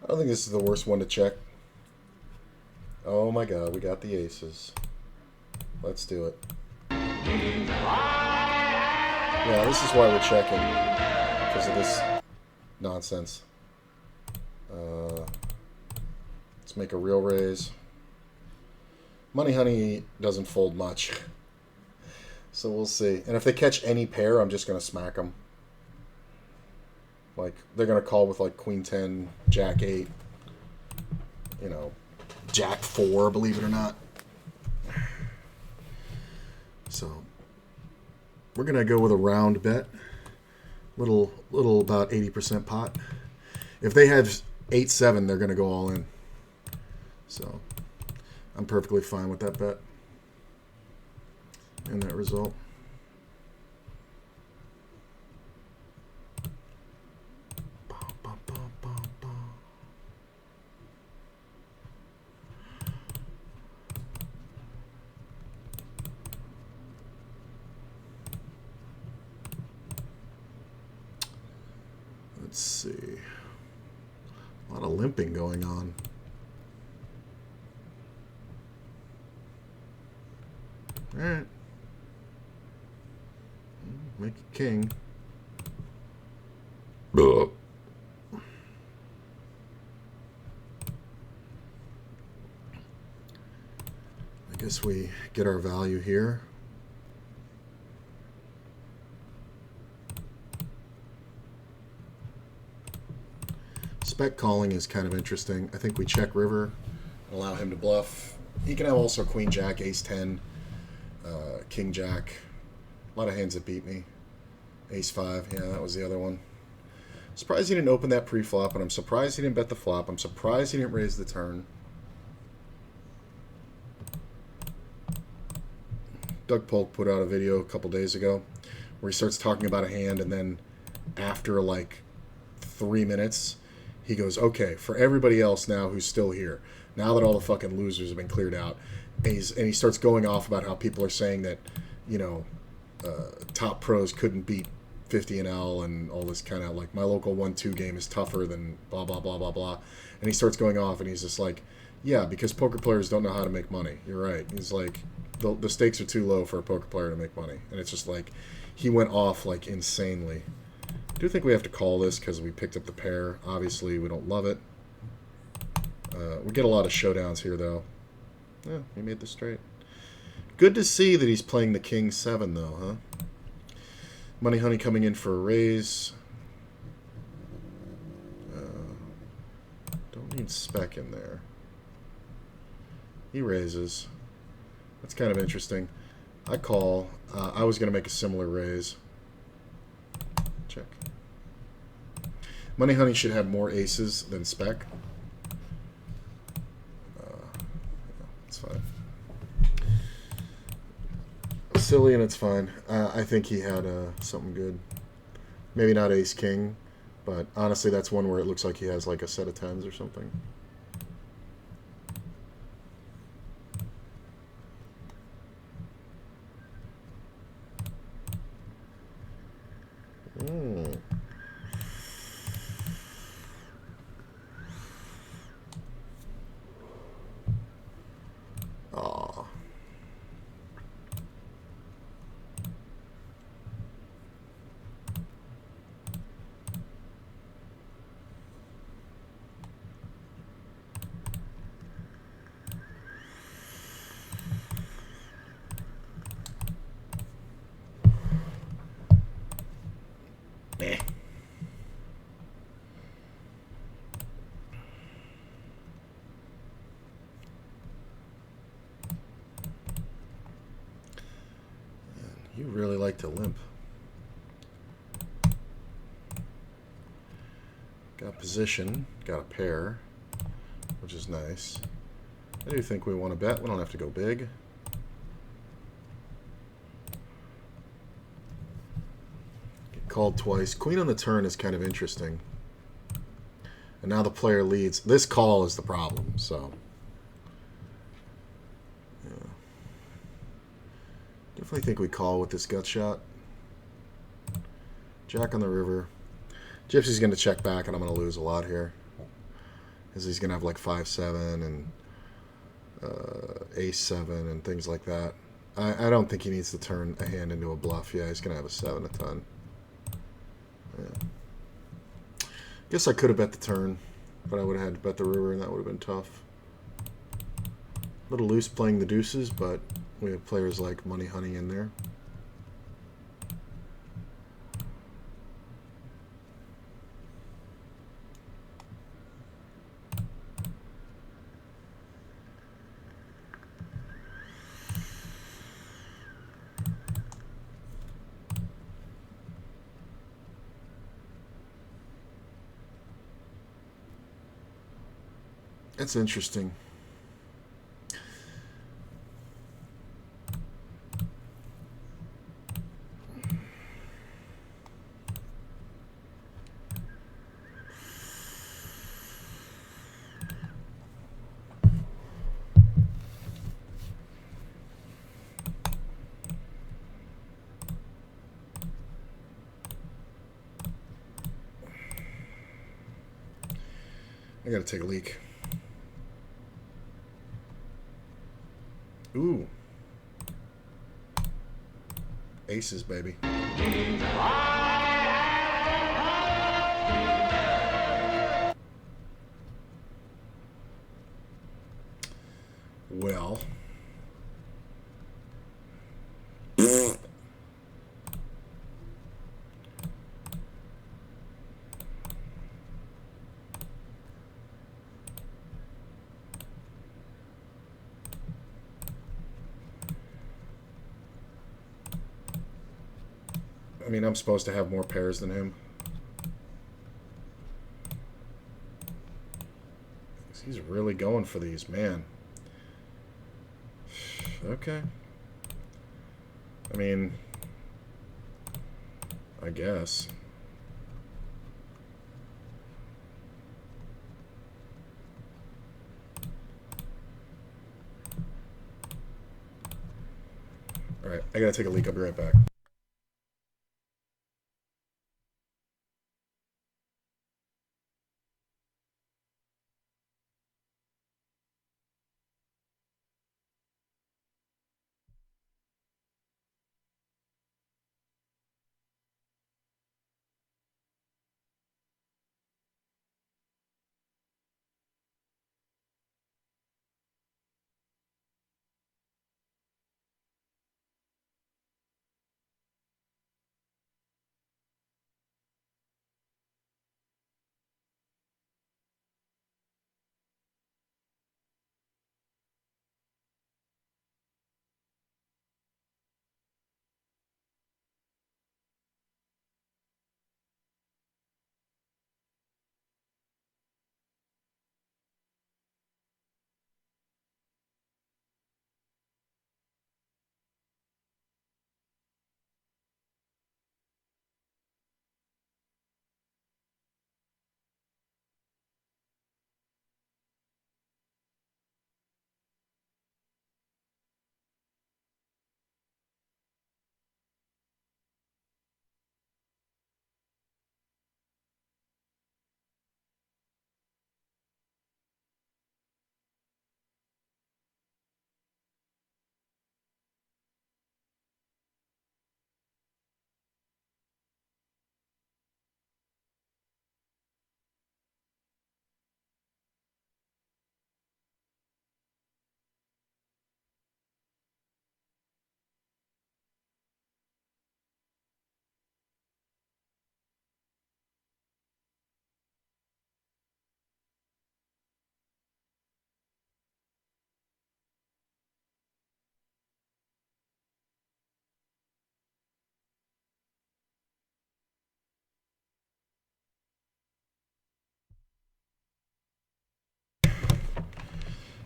I don't think this is the worst one to check. Oh my god, we got the aces. Let's do it. Yeah, this is why we're checking. Because of this nonsense. Let's make a real raise. Money Honey doesn't fold much. So we'll see. And if they catch any pair, I'm just going to smack them. Like, they're going to call with, like, Queen 10, Jack 8, you know, Jack 4, believe it or not. So, we're going to go with a round bet. Little about 80% pot. If they have 8-7, they're going to go all in. So I'm perfectly fine with that bet and that result. Let's see. A lot of limping going on. Alright. Make a king. I guess we get our value here. Spec calling is kind of interesting. I think we check river, allow him to bluff. He can have also queen jack, ace 10, king jack. A lot of hands that beat me. Ace 5, yeah, that was the other one. Surprised he didn't open that pre-flop, and I'm surprised he didn't bet the flop. I'm surprised he didn't raise the turn. Doug Polk put out a video a couple days ago where he starts talking about a hand, and then after like 3 minutes, he goes, okay, for everybody else now who's still here, now that all the fucking losers have been cleared out, and he starts going off about how people are saying that, you know, top pros couldn't beat 50 and L and all this kind of like my local 1-2 game is tougher than blah, blah, blah, blah, blah. And he starts going off and he's just like, yeah, because poker players don't know how to make money. You're right. He's like, the stakes are too low for a poker player to make money. And it's just like, he went off like insanely. I do think we have to call this because we picked up the pair. Obviously, we don't love it. We get a lot of showdowns here, though. Yeah, he made the straight. Good to see that he's playing the king 7, though, huh? Money Honey coming in for a raise. Don't need spec in there. He raises. That's kind of interesting. I call. I was going to make a similar raise. Check. Money Honey should have more aces than spec. It's fine. Silly, and it's fine. I think he had something good. Maybe not ace king, but honestly, that's one where it looks like he has like a set of tens or something. Aw. Eh. You really like to limp. Got position, got a pair, which is nice. I do think we want to bet. We don't have to go big. Get called twice. Queen on the turn is kind of interesting. And now the player leads. This call is the problem, so. Yeah. Definitely think we call with this gut shot. Jack on the river. Gypsy's going to check back, and I'm going to lose a lot here. Because he's going to have like 5-7 and ace-7 and things like that. I don't think he needs to turn a hand into a bluff. Yeah, he's going to have a 7 a ton. Yeah. Guess I could have bet the turn, but I would have had to bet the river, and that would have been tough. A little loose playing the deuces, but we have players like Money Honey in there. That's interesting. I gotta take a leak. Ooh. Aces, baby. Well. I mean, I'm supposed to have more pairs than him. He's really going for these, man. Okay. I mean, I guess. Alright, I gotta take a leak. I'll be right back.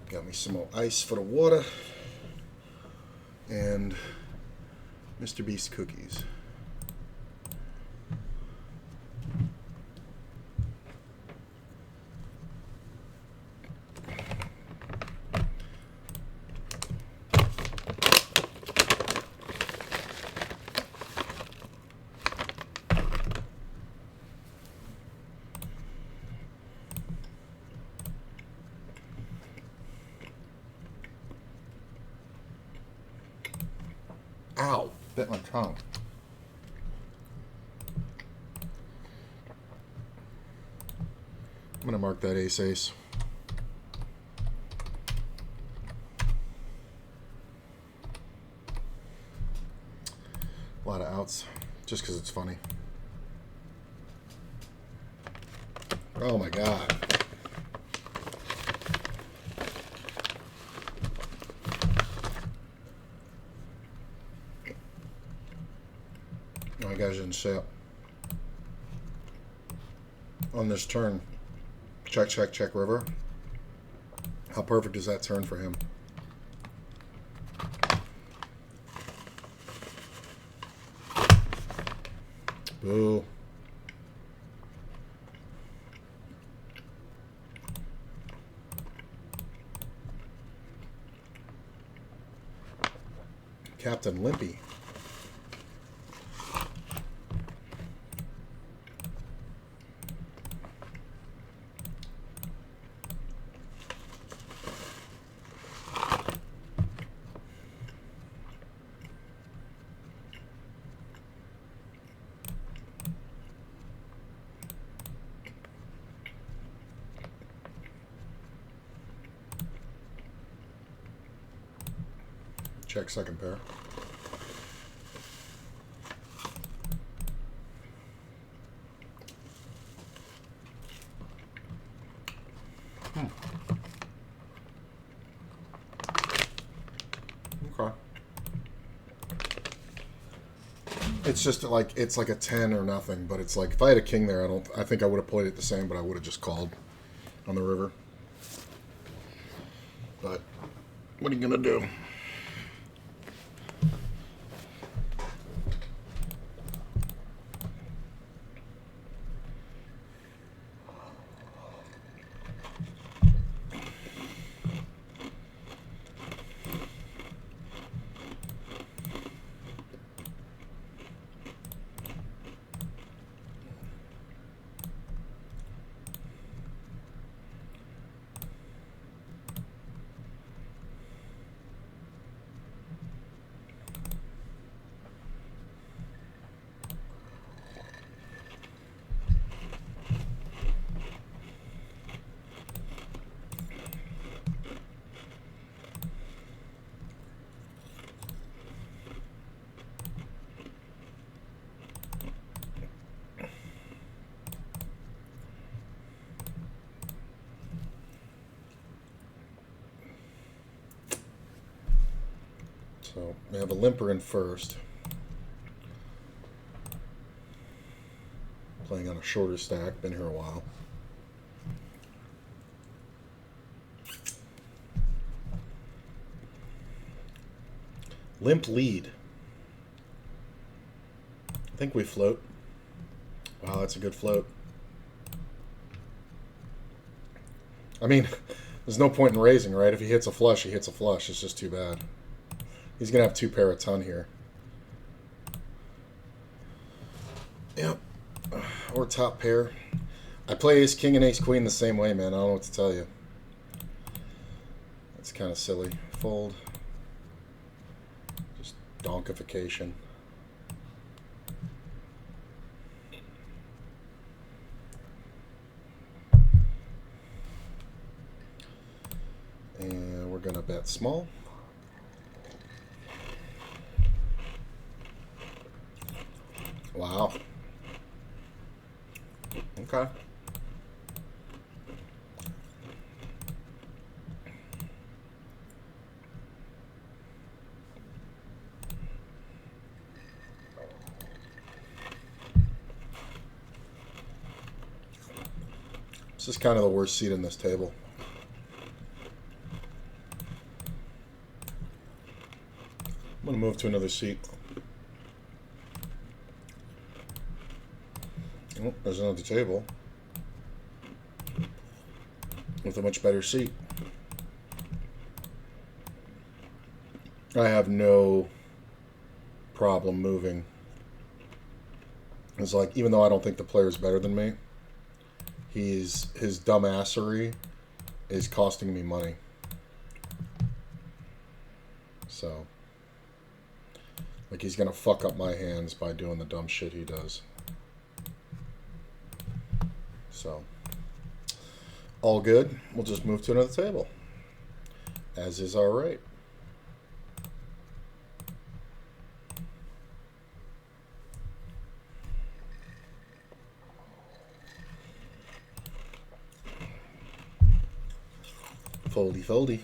Got me some more ice for the water. And Mr. Beast cookies. Ow! Bit my tongue. I'm gonna mark that ace. A lot of outs, just because it's funny. Oh my god. My guys didn't set. On this turn, check river. How perfect is that turn for him? Boo. Captain Limpy. Check second pair. Okay. It's just like it's like a 10 or nothing, but it's like if I had a king there, I think I would have played it the same, but I would have just called on the river. But what are you gonna do? So we have a limper in first. Playing on a shorter stack, been here a while. Limp lead. I think we float. Wow, that's a good float. I mean, there's no point in raising, right? If he hits a flush, he hits a flush. It's just too bad. He's going to have 2 pair a ton here. Yep. Or top pair. I play ace king and ace queen the same way, man. I don't know what to tell you. That's kind of silly. Fold. Just donkification. And we're going to bet small. Wow. Okay. This is kind of the worst seat in this table. I'm going to move to another seat. Oh, there's another table with a much better seat. I have no problem moving. It's like, even though I don't think the player's better than me, his dumbassery is costing me money. So, like, he's gonna fuck up my hands by doing the dumb shit he does. So, all good. We'll just move to another table, as is our right. Foldy, foldy.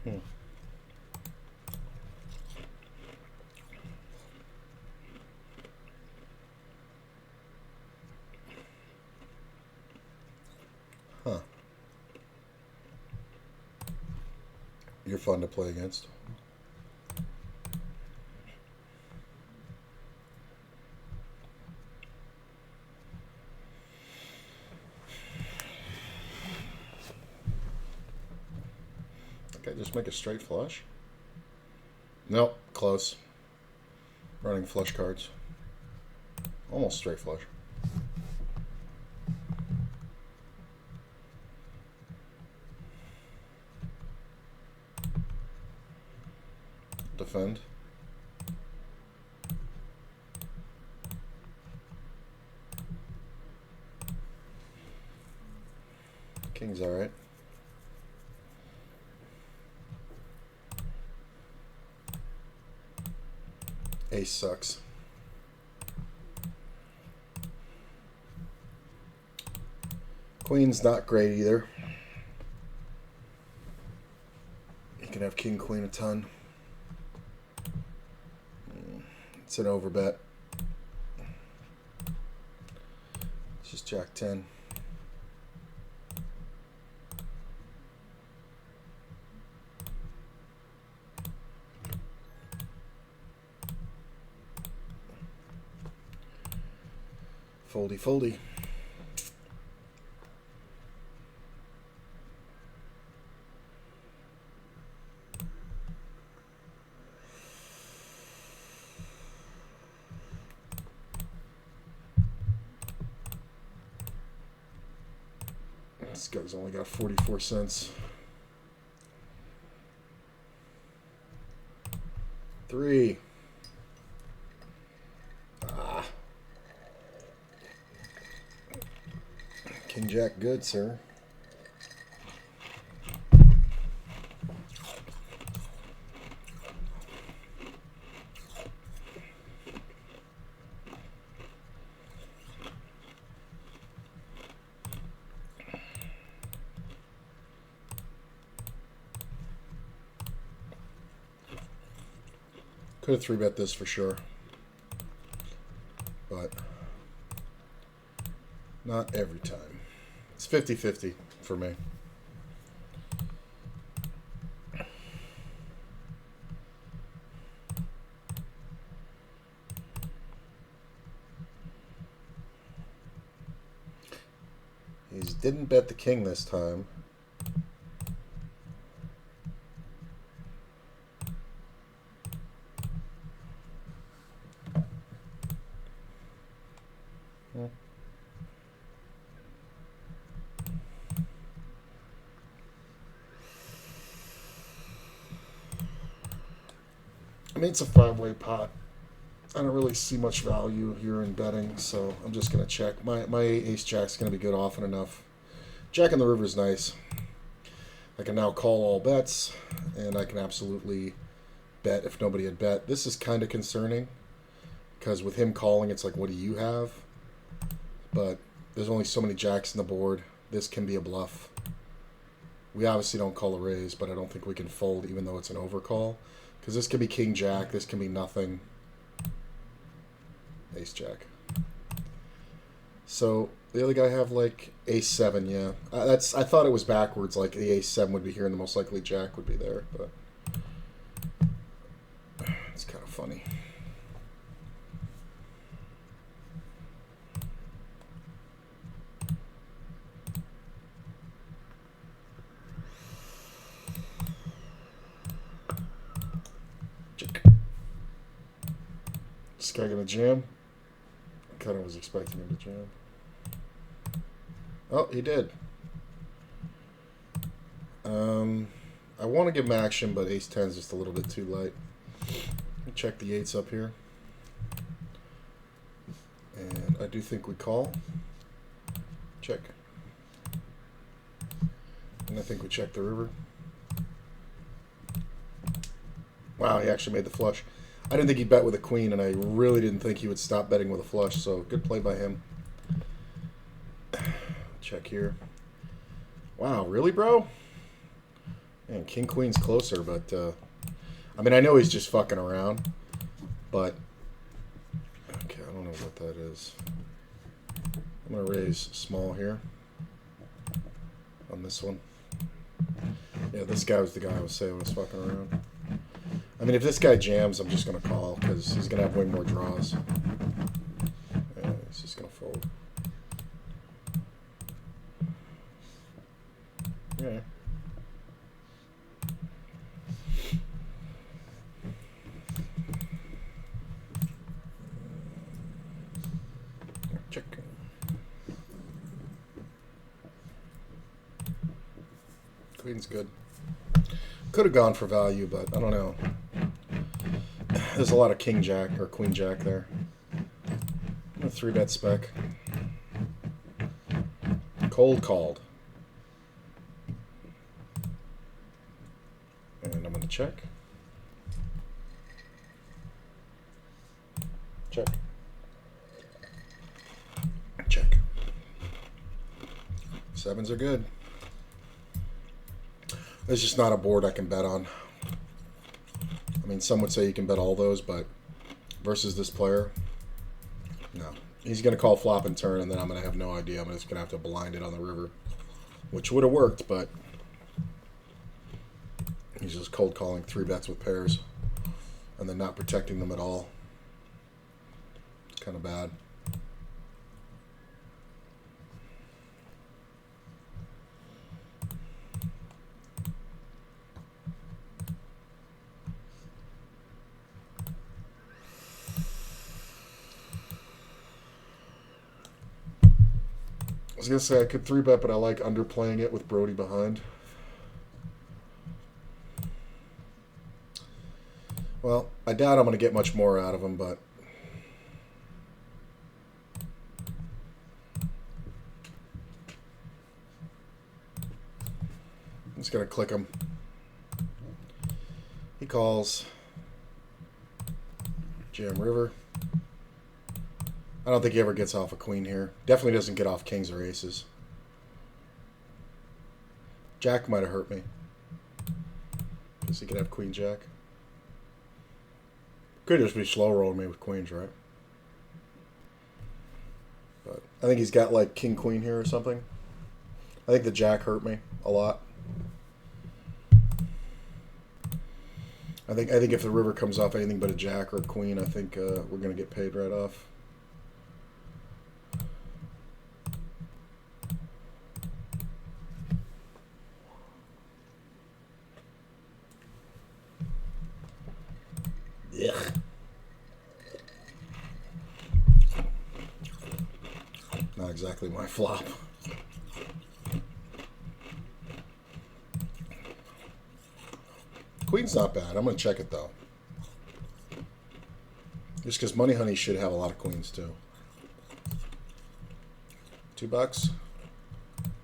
Hmm. Huh. You're fun to play against. Okay, just make a straight flush. Nope, close. Running flush cards. Almost straight flush. Defend. King's alright. Ace sucks. Queen's not great either. You can have king, queen a ton. It's an overbet. It's just jack 10. Foldy, foldy. This guy's only got 44 cents. 3. King jack good, sir. Could have 3-bet this for sure, but not every time. It's 50-50 for me. He didn't bet the king this time. I mean, it's a 5-way pot. I don't really see much value here in betting, so I'm just going to check. My ace jack's going to be good often enough. Jack in the river is nice. I can now call all bets, and I can absolutely bet if nobody had bet. This is kind of concerning, because with him calling, it's like, what do you have? But there's only so many jacks in the board. This can be a bluff. We obviously don't call a raise, but I don't think we can fold even though it's an overcall. Because this could be king jack, this can be nothing. Ace jack. So the other guy have like ace 7, yeah. I thought it was backwards, like the ace 7 would be here and the most likely jack would be there, but it's kind of funny. This guy gonna jam? I kind of was expecting him to jam. Oh, he did. I want to give him action, but ace 10 is just a little bit too light. Check the 8s up here. And I do think we call. Check. And I think we check the river. Wow, he actually made the flush. I didn't think he'd bet with a queen, and I really didn't think he would stop betting with a flush, so good play by him. Check here. Wow, really, bro? And King Queen's closer, but I mean, I know he's just fucking around, but okay, I don't know what that is. I'm gonna raise small here on this one. Yeah, this guy was the guy I was saying was fucking around. I mean, if this guy jams, I'm just gonna call because he's gonna have way more draws. Yeah, he's just gonna fold. Yeah. Check. Queen's good. Could have gone for value, but I don't know. There's a lot of king jack or queen jack there. A 3-bet spec. Cold called. And I'm going to check. Check. Check. Sevens are good. It's just not a board I can bet on. I mean, some would say you can bet all those, but versus this player, no. He's going to call flop and turn, and then I'm going to have no idea. I'm just going to have to blind it on the river, which would have worked, but he's just cold calling 3-bets with pairs and then not protecting them at all. It's kind of bad. I was going to say I could 3-bet, but I like underplaying it with Brody behind. Well, I doubt I'm going to get much more out of him, but I'm just going to click him. He calls. Jam river. I don't think he ever gets off a queen here. Definitely doesn't get off kings or aces. Jack might have hurt me. Guess he could have queen jack. Could just be slow rolling me with queens, right? But I think he's got like king queen here or something. I think the jack hurt me a lot. I think if the river comes off anything but a jack or a queen, I think we're gonna get paid right off. Ugh. Not exactly my flop. Queen's not bad. I'm going to check it, though. Just because Money Honey should have a lot of queens, too. $2?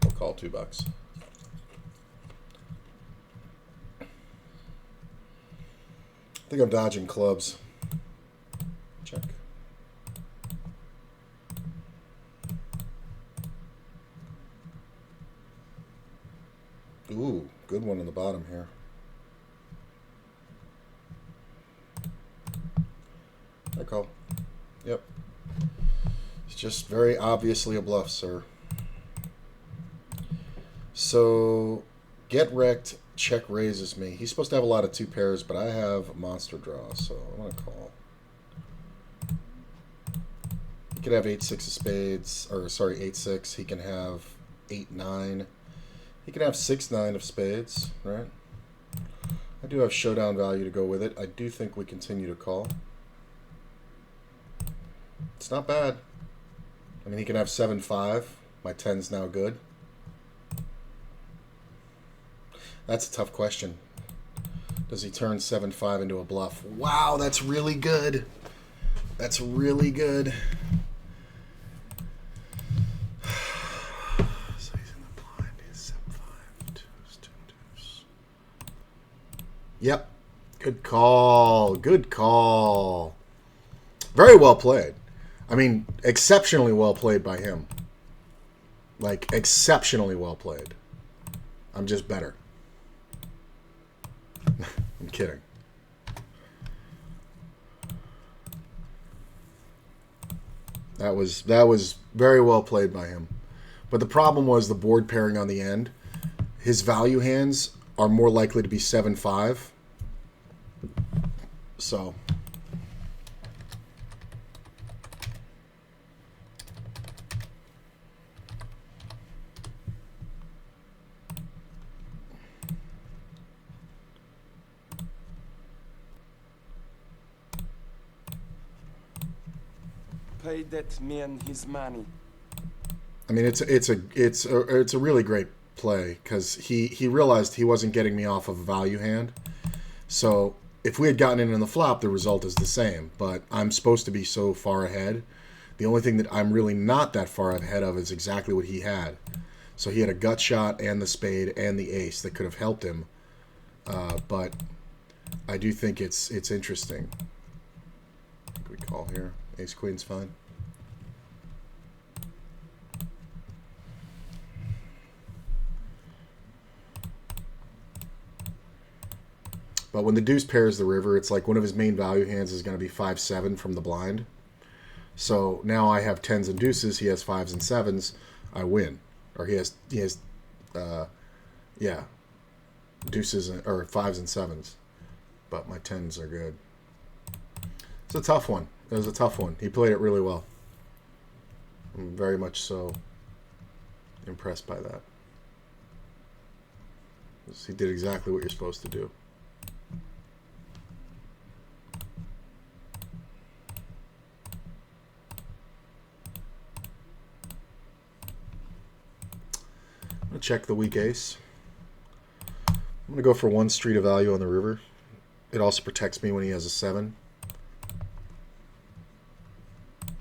We'll call $2. I think I'm dodging clubs. Check. Ooh, good one on the bottom here. I call. Yep. It's just very obviously a bluff, sir. So, get wrecked. Check raises me. He's supposed to have a lot of 2 pairs, but I have monster draw, so I'm going to call. He could have 8-6 of spades, or sorry, 8-6. He can have 8-9. He can have 6-9 of spades, right? I do have showdown value to go with it. I do think we continue to call. It's not bad. I mean, he can have 7-5. My 10's now good. That's a tough question. Does he turn 7-5 into a bluff? Wow, that's really good. That's really good. So he's in the blind. He's 7-5. Deuce. Yep. Good call. Good call. Very well played. I mean, exceptionally well played by him. Like, exceptionally well played. I'm just better. I'm kidding. That was very well played by him. But the problem was the board pairing on the end. His value hands are more likely to be 7-5. So Pay that man his money. I mean, it's a really great play because he realized he wasn't getting me off of a value hand. So if we had gotten in on the flop, the result is the same. But I'm supposed to be so far ahead. The only thing that I'm really not that far ahead of is exactly what he had. So he had a gut shot and the spade and the ace that could have helped him. But I do think it's interesting. We call here. Ace queen's fine. But when the deuce pairs the river, it's like one of his main value hands is going to be 5-7 from the blind. So now I have tens and deuces. He has fives and sevens. I win. Or he has deuces or fives and sevens. But my tens are good. It's a tough one. It was a tough one. He played it really well. I'm very much so impressed by that. He did exactly what you're supposed to do. I'm going to check the weak ace. I'm going to go for one street of value on the river. It also protects me when he has a 7.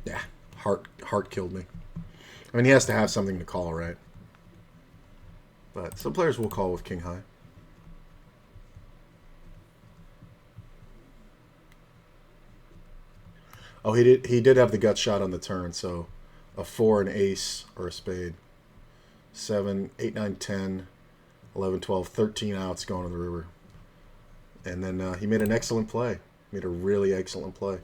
Yeah, heart killed me. I mean, he has to have something to call, right? But some players will call with king high. Oh, he did have the gut shot on the turn, so a 4, an ace, or a spade. 7, 8, 9, 10, 11, 12, 13 outs going to the river. And then he made an excellent play. Made a really excellent play.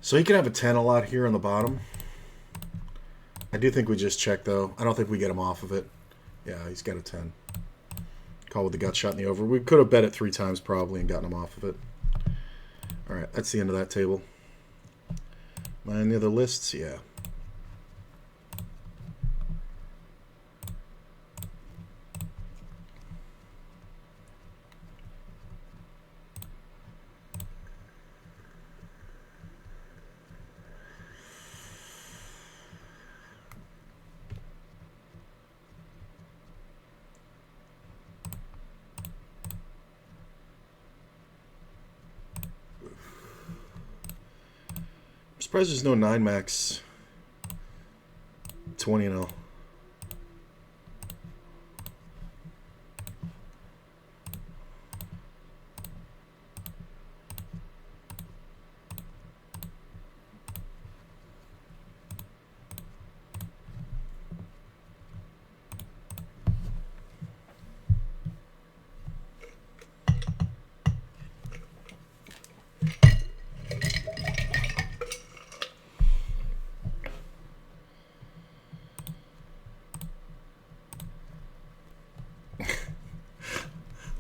So he can have a 10 a lot here on the bottom. I do think we just check, though. I don't think we get him off of it. Yeah, he's got a 10. Call with the gut shot in the over. We could have bet it 3 times probably and gotten him off of it. All right, that's the end of that table. Am I on the other lists? Yeah. I'm surprised there's no 9 max 20-0.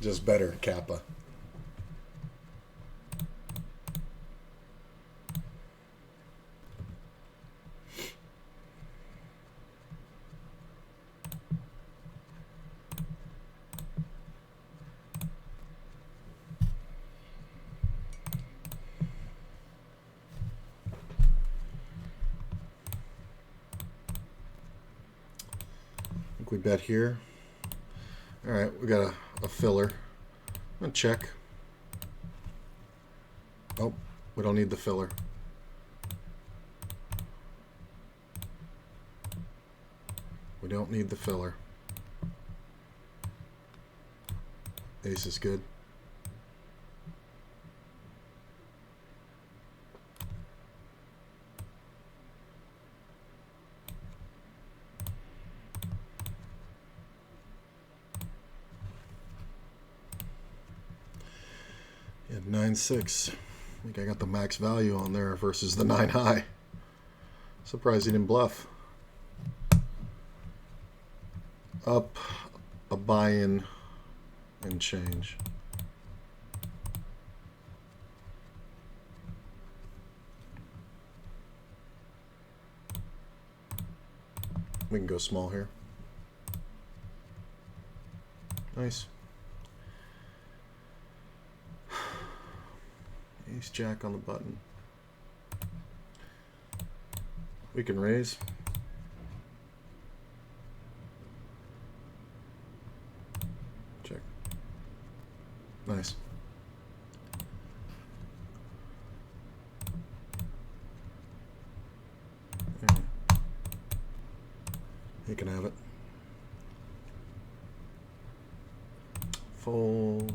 Just better, Kappa. think we bet here. All right, we got a filler. I'm gonna check. Oh, we don't need the filler. We don't need the filler. Ace is good. Yeah, 9-6. I think I got the max value on there versus the 9 high. Surprised he didn't bluff. Up a buy-in and change. We can go small here. Nice. Ace jack on the button. We can raise. Check. Nice. Yeah. You can have it. Fold.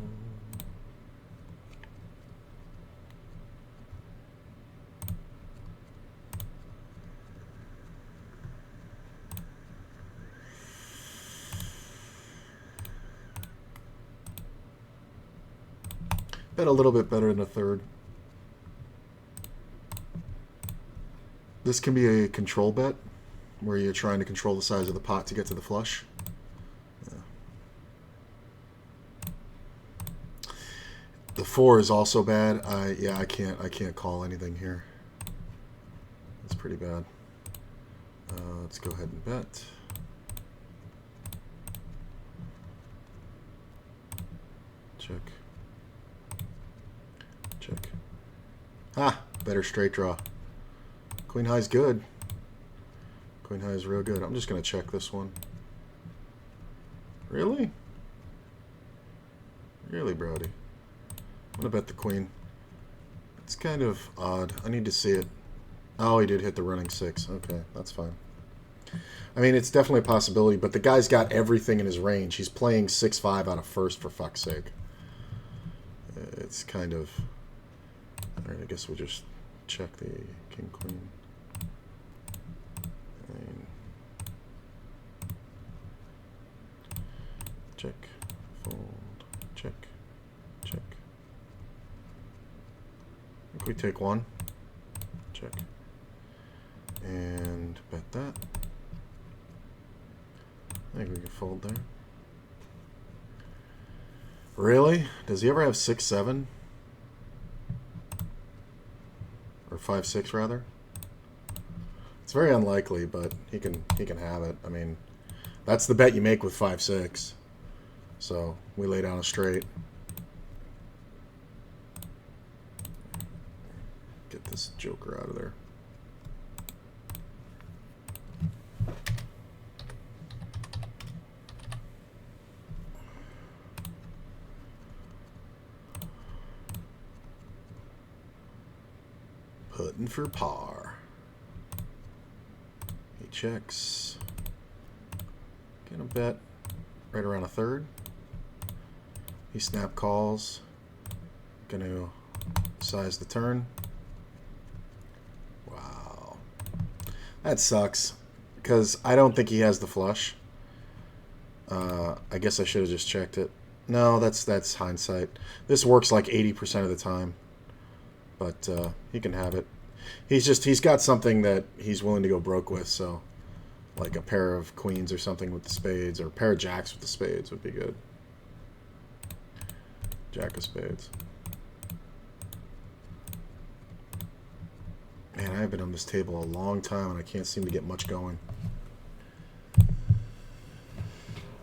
Bet a little bit better than a third. This can be a control bet, where you're trying to control the size of the pot to get to the flush. Yeah. The 4 is also bad. I can't call anything here. That's pretty bad. Let's go ahead and bet. Check. Check. Ah, better straight draw. Queen high's good. Queen high is real good. I'm just going to check this one. Really? Really, Brody? I'm going to bet the queen. It's kind of odd. I need to see it. Oh, he did hit the running 6. Okay, that's fine. I mean, it's definitely a possibility, but the guy's got everything in his range. He's playing 6-5 out of first, for fuck's sake. It's kind of... Alright, I guess we'll just check the king-queen. Check, fold, check, check. I think we take one. Check. And bet that. I think we can fold there. Really? Does he ever have 6-7? Or 5-6 rather? It's very unlikely, but he can have it. I mean, that's the bet you make with 5-6. So we lay down a straight. Get this joker out of there. Putting for par. He checks. Gonna bet right around a third. He snap calls. Gonna size the turn. Wow. That sucks. Because I don't think he has the flush. I guess I should have just checked it. No, that's hindsight. This works like 80% of the time. But he can have it. He's got something that he's willing to go broke with, so like a pair of queens or something with the spades, or a pair of jacks with the spades would be good. Jack of spades. Man, I've been on this table a long time and I can't seem to get much going.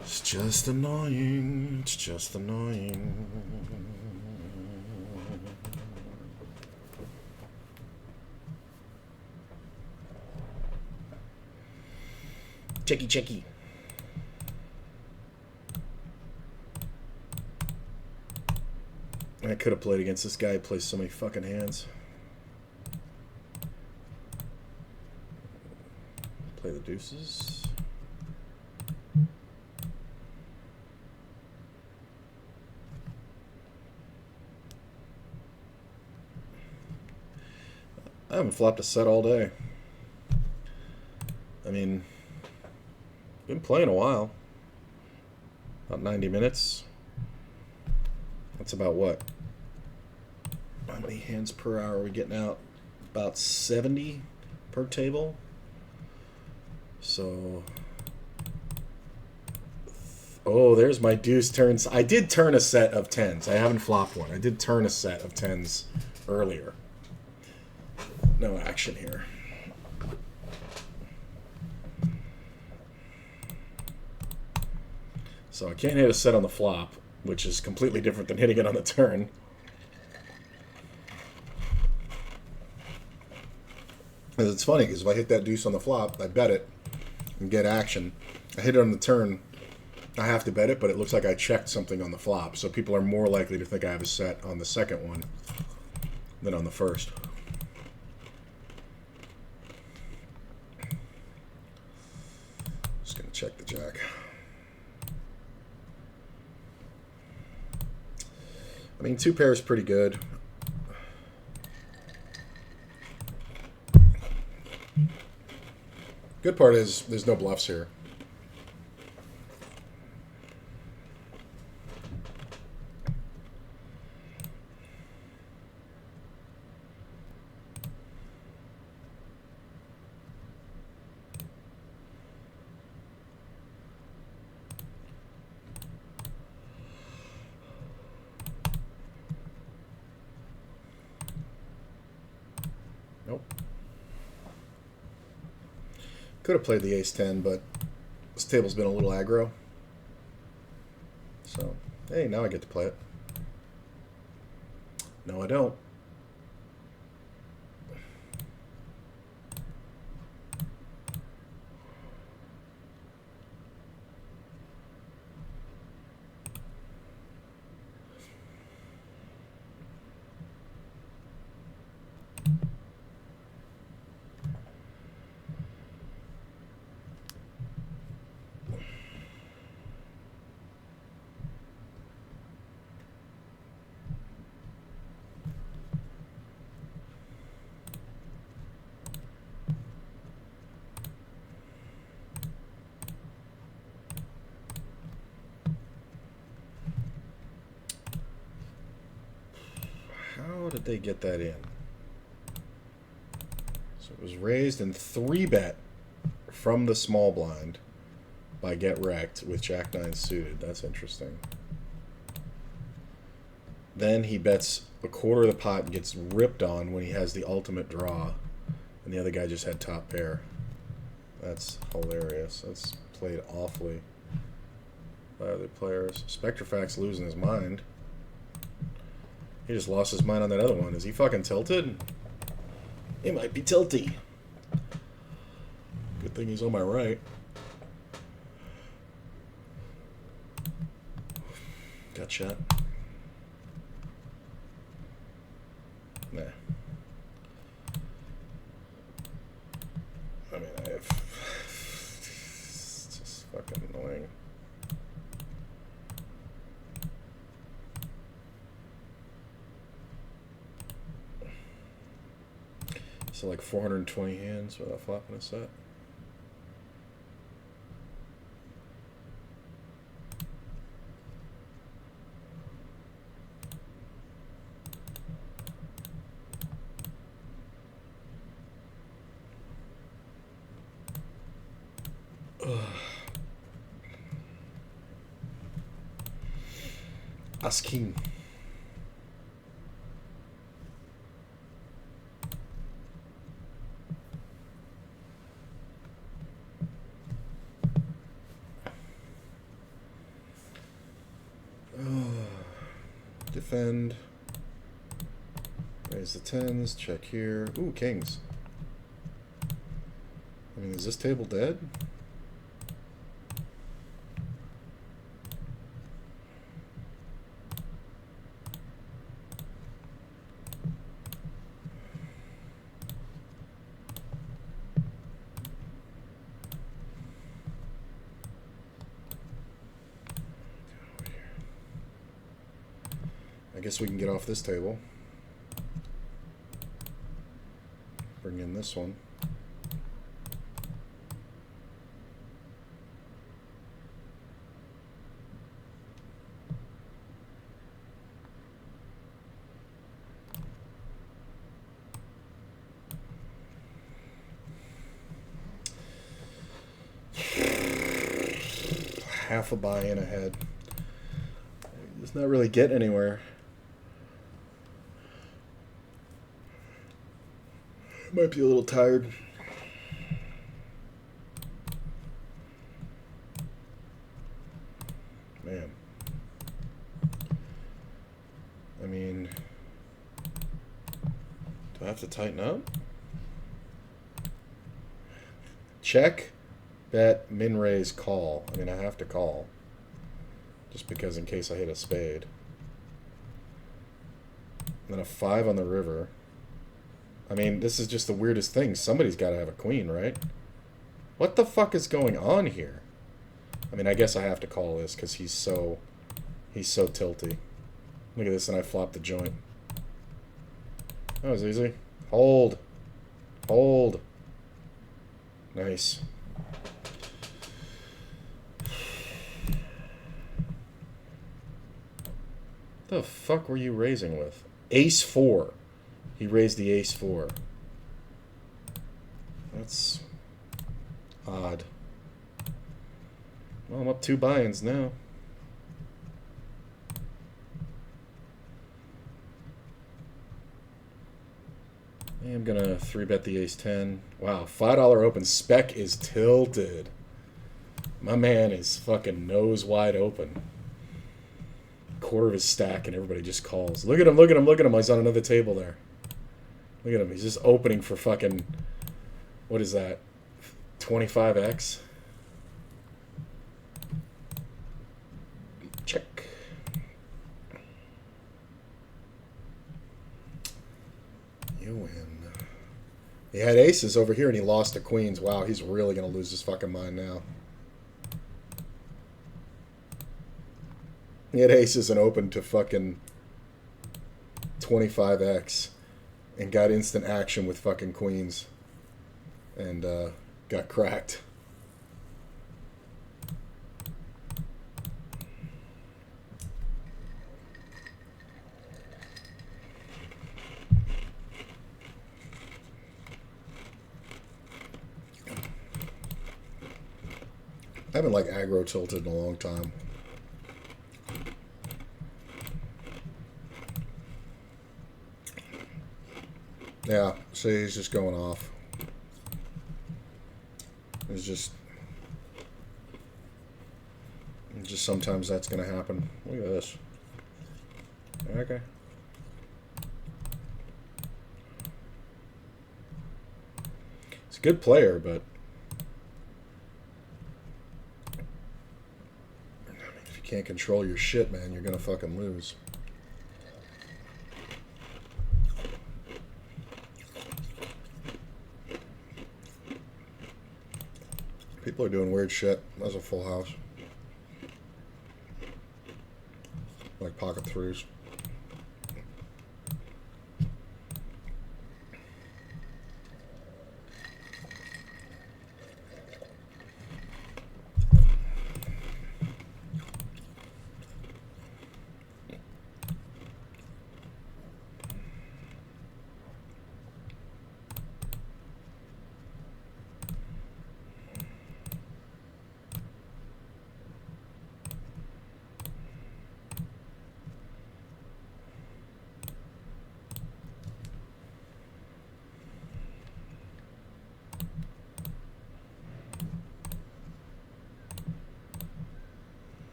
It's just annoying. It's just annoying. Checky, checky. could have played against this guy. He plays so many fucking hands. Play the deuces. I haven't flopped a set all day. I mean, been playing a while. About 90 minutes. That's about what? How many hands per hour are we getting out? About 70 per table. So, oh, there's my deuce turns. I did turn a set of 10s. I haven't flopped one. I did turn a set of 10s earlier. No action here. So I can't hit a set on the flop, which is completely different than hitting it on the turn. And it's funny, because if I hit that deuce on the flop, I bet it and get action. I hit it on the turn, I have to bet it, but it looks like I checked something on the flop. So people are more likely to think I have a set on the second one than on the first. Just going to check the jack. I mean, 2 pairs is pretty good. Good part is there's no bluffs here. Nope. Could have played the ace-10, but this table's been a little aggro. So, hey, now I get to play it. No, I don't. How did they get that in? So it was raised and 3-bet from the small blind by Get Wrecked with Jack-9 suited. That's interesting. Then he bets a quarter of the pot and gets ripped on when he has the ultimate draw. And the other guy just had top pair. That's hilarious. That's played awfully by other players. Spectrofac's losing his mind. He just lost his mind on that other one. Is he fucking tilted? He might be tilty. Good thing he's on my right. Got shot. Nah. I mean, it's just fucking annoying. So like 420 hands without flopping a set. Asking. Defend. Raise the 10s. Check here. Ooh, kings. I mean, is this table dead? I guess we can get off this table. Bring in this one. Half a buy-in ahead. It's not really getting anywhere. Might be a little tired. Man. I mean, do I have to tighten up? Check, bet, min raise, call. I mean, I have to call. Just because in case I hit a spade. And then a 5 on the river. I mean, this is just the weirdest thing. Somebody's got to have a queen, right? What the fuck is going on here? I mean, I guess I have to call this because he's so tilty. Look at this, and I flopped the joint. That was easy. Hold. Hold. Nice. The fuck were you raising with? Ace 4. He raised the ace 4. That's odd. Well, I'm up 2 buy-ins now. I'm gonna 3-bet the ace 10. Wow, $5 open. Spec is tilted. My man is fucking nose wide open. Quarter of his stack and everybody just calls. Look at him, look at him, look at him. He's on another table there. Look at him. He's just opening for fucking... What is that? 25x? Check. You win. He had aces over here and he lost to queens. Wow, he's really going to lose his fucking mind now. He had aces and opened to fucking 25x and got instant action with fucking queens and got cracked. I haven't like aggro tilted in a long time. Yeah, see, he's just going off. It's just sometimes that's going to happen. Look at this. Okay. He's a good player, but I mean, if you can't control your shit, man, you're going to fucking lose. People are doing weird shit. That's a full house. Like pocket threes.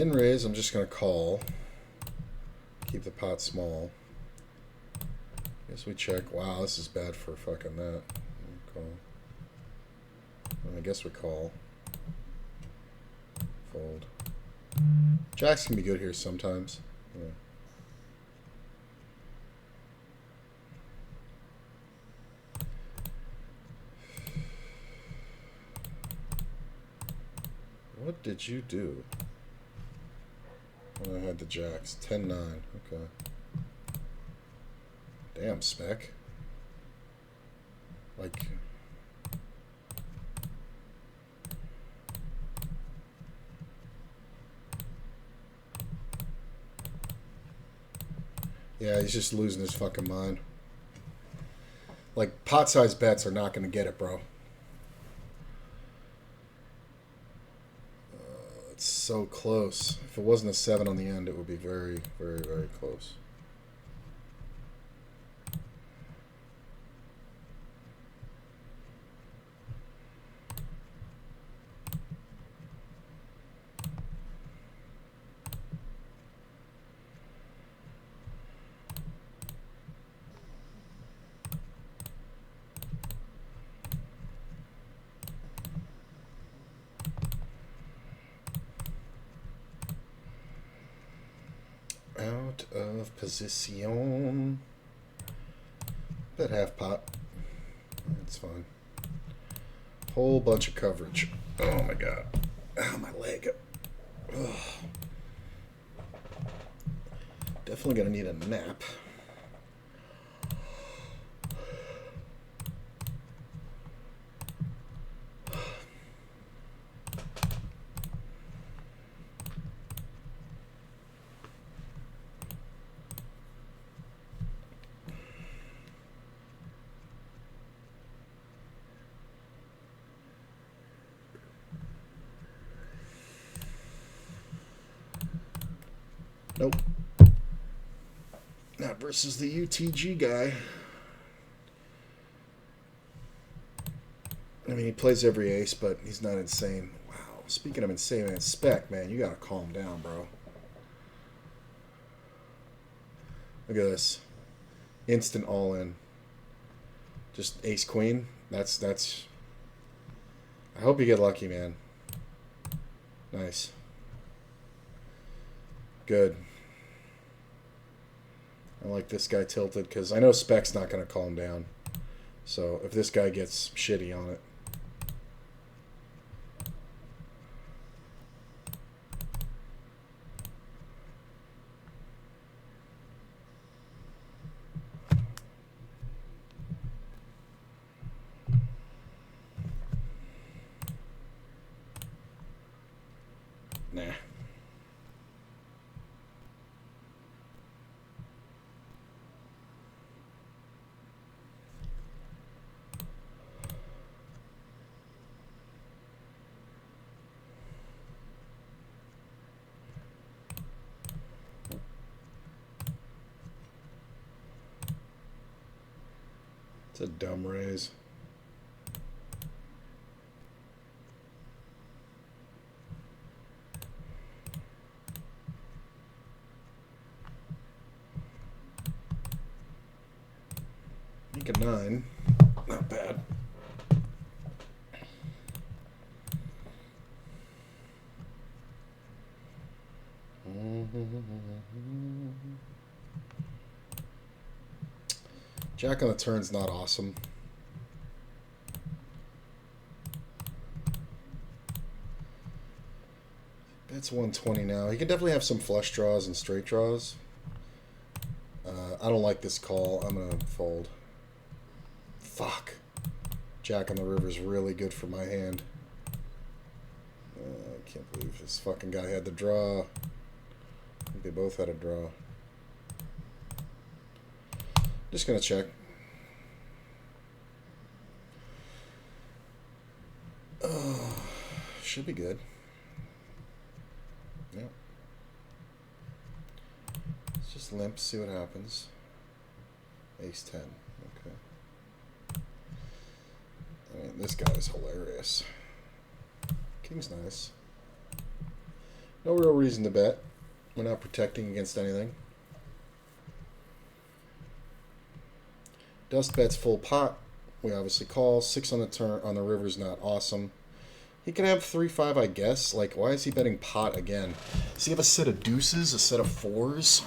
min raise, I'm just going to call. Keep the pot small. Guess we check. Wow, this is bad for fucking that. Call. I guess we call. Fold. Jacks can be good here sometimes. Yeah. What did you do when I had the jacks? 10-9. Okay. Damn, spec. Like... Yeah, he's just losing his fucking mind. Like, pot-sized bets are not going to get it, bro. It's so close. If it wasn't a 7 on the end, it would be very, very, very close. Out of position. Bet half pot. That's fine. Whole bunch of coverage. Oh my god. Ow, my leg. Ugh. Definitely gonna need a nap. Nope. Not versus the UTG guy. I mean, he plays every ace, but he's not insane. Wow. Speaking of insane, man, spec, man, you gotta calm down, bro. Look at this. Instant all-in. Just ace-queen. That's... I hope you get lucky, man. Nice. Good. I like this guy tilted because I know spec's not going to calm down. So if this guy gets shitty on it. Nah. It's a dumb raise. Make a 9. Not bad. Jack on the turn's not awesome. That's 120 now. He can definitely have some flush draws and straight draws. I don't like this call. I'm going to fold. Fuck. Jack on the river is really good for my hand. I can't believe this fucking guy had the draw. I think they both had a draw. Just going to check. Should be good. Yep. Let's just limp, see what happens. Ace 10. Okay. I mean, this guy is hilarious. King's nice. No real reason to bet. We're not protecting against anything. Dust bets full pot. We obviously call. 6 on the turn on the river's not awesome. He can have 3-5, I guess. Like, why is he betting pot again? Does he have a set of deuces? A set of fours?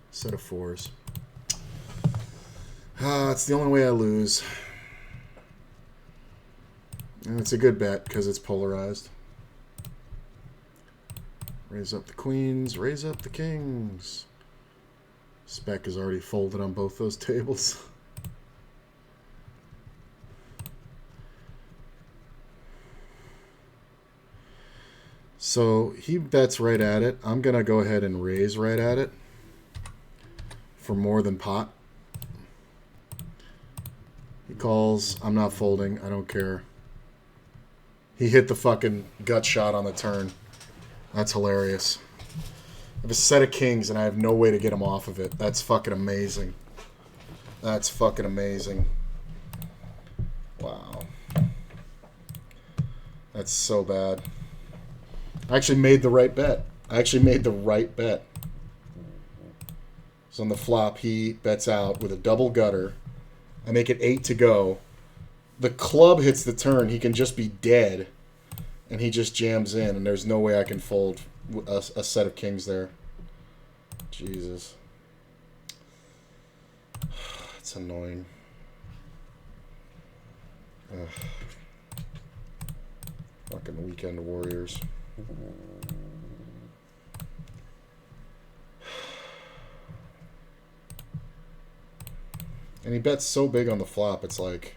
Set of fours. It's the only way I lose. And it's a good bet because it's polarized. Raise up the queens. Raise up the kings. Spec is already folded on both those tables. So he bets right at it. I'm going to go ahead and raise right at it for more than pot. He calls. I'm not folding. I don't care. He hit the fucking gut shot on the turn. That's hilarious. I have a set of kings and I have no way to get him off of it. That's fucking amazing. That's fucking amazing. Wow. That's so bad. I actually made the right bet. So on the flop, he bets out with a double gutter. I make it 8 to go. The club hits the turn. He can just be dead. And he just jams in. And there's no way I can fold a set of kings there. Jesus. It's annoying. Ugh. Fucking weekend warriors. And he bets so big on the flop, it's like...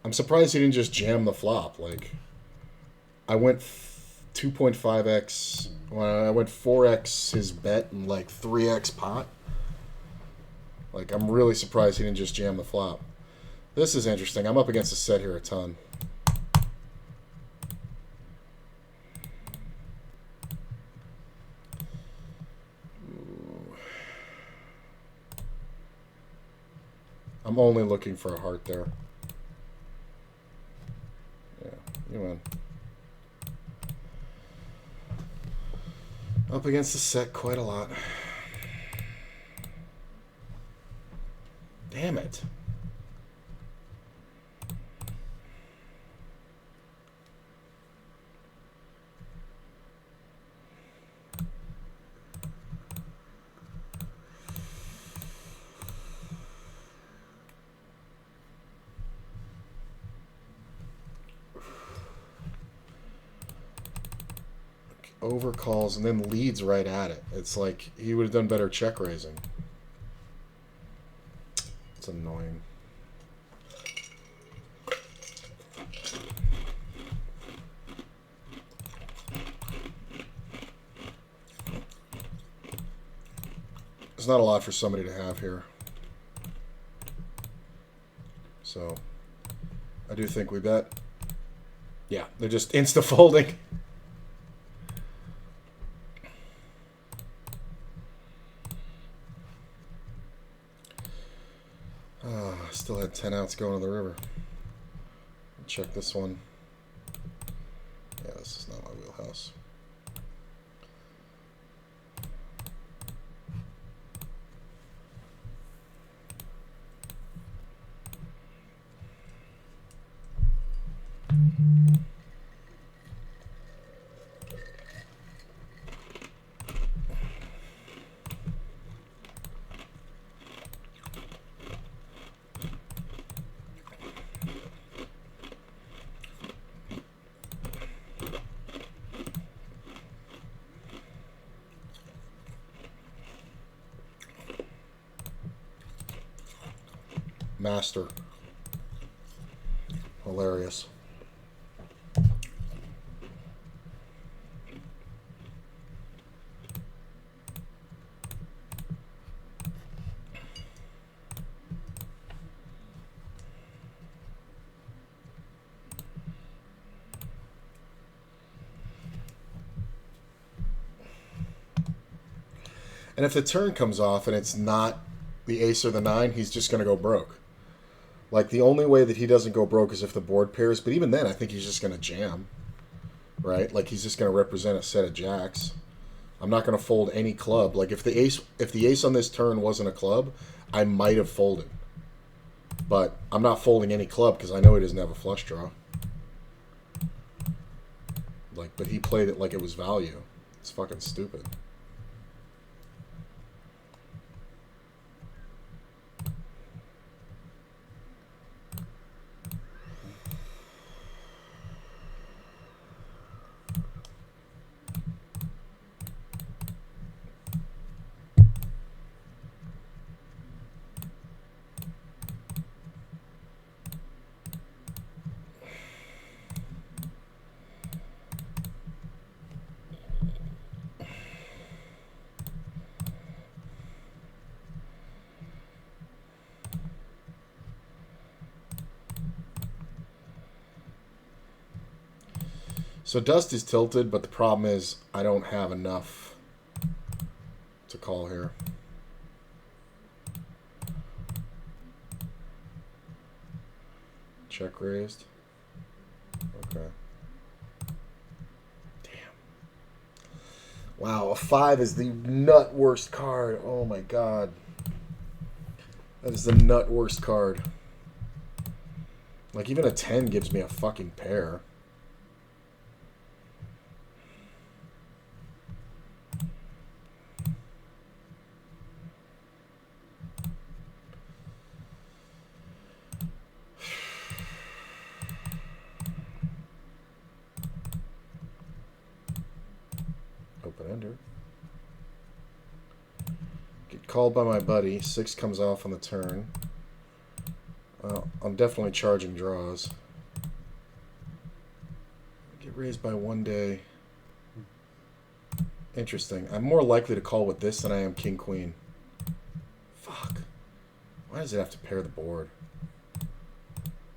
I'm surprised he didn't just jam the flop. Like, I went 2.5x... Well, I went 4x his bet and like 3x pot. Like, I'm really surprised he didn't just jam the flop. This is interesting. I'm up against a set here a ton. I'm only looking for a heart there. Yeah, you win. Up against the set quite a lot. Damn it. Overcalls and then leads right at it. It's like he would have done better check raising. It's annoying. There's not a lot for somebody to have here. So I do think we bet. Yeah, they're just insta-folding. Still had 10 outs going to the river. Check this one. Yeah, this is not my wheelhouse. Master. Hilarious. And if the turn comes off and it's not the ace or the 9, he's just going to go broke. Like, the only way that he doesn't go broke is if the board pairs, but even then, I think he's just going to jam, right? Like, he's just going to represent a set of jacks. I'm not going to fold any club. Like, if the ace on this turn wasn't a club, I might have folded. But I'm not folding any club because I know he doesn't have a flush draw. Like, but he played it like it was value. It's fucking stupid. So dust is tilted, but the problem is I don't have enough to call here. Check raised. Okay. Damn. Wow, a 5 is the nut worst card. Oh my god. That is the nut worst card. Like, even a 10 gives me a fucking pair. Open ender. Get called by my buddy. 6 comes off on the turn. I'm definitely charging draws. Get raised by 1 day. Interesting. I'm more likely to call with this than I am king queen. Fuck. Why does it have to pair the board?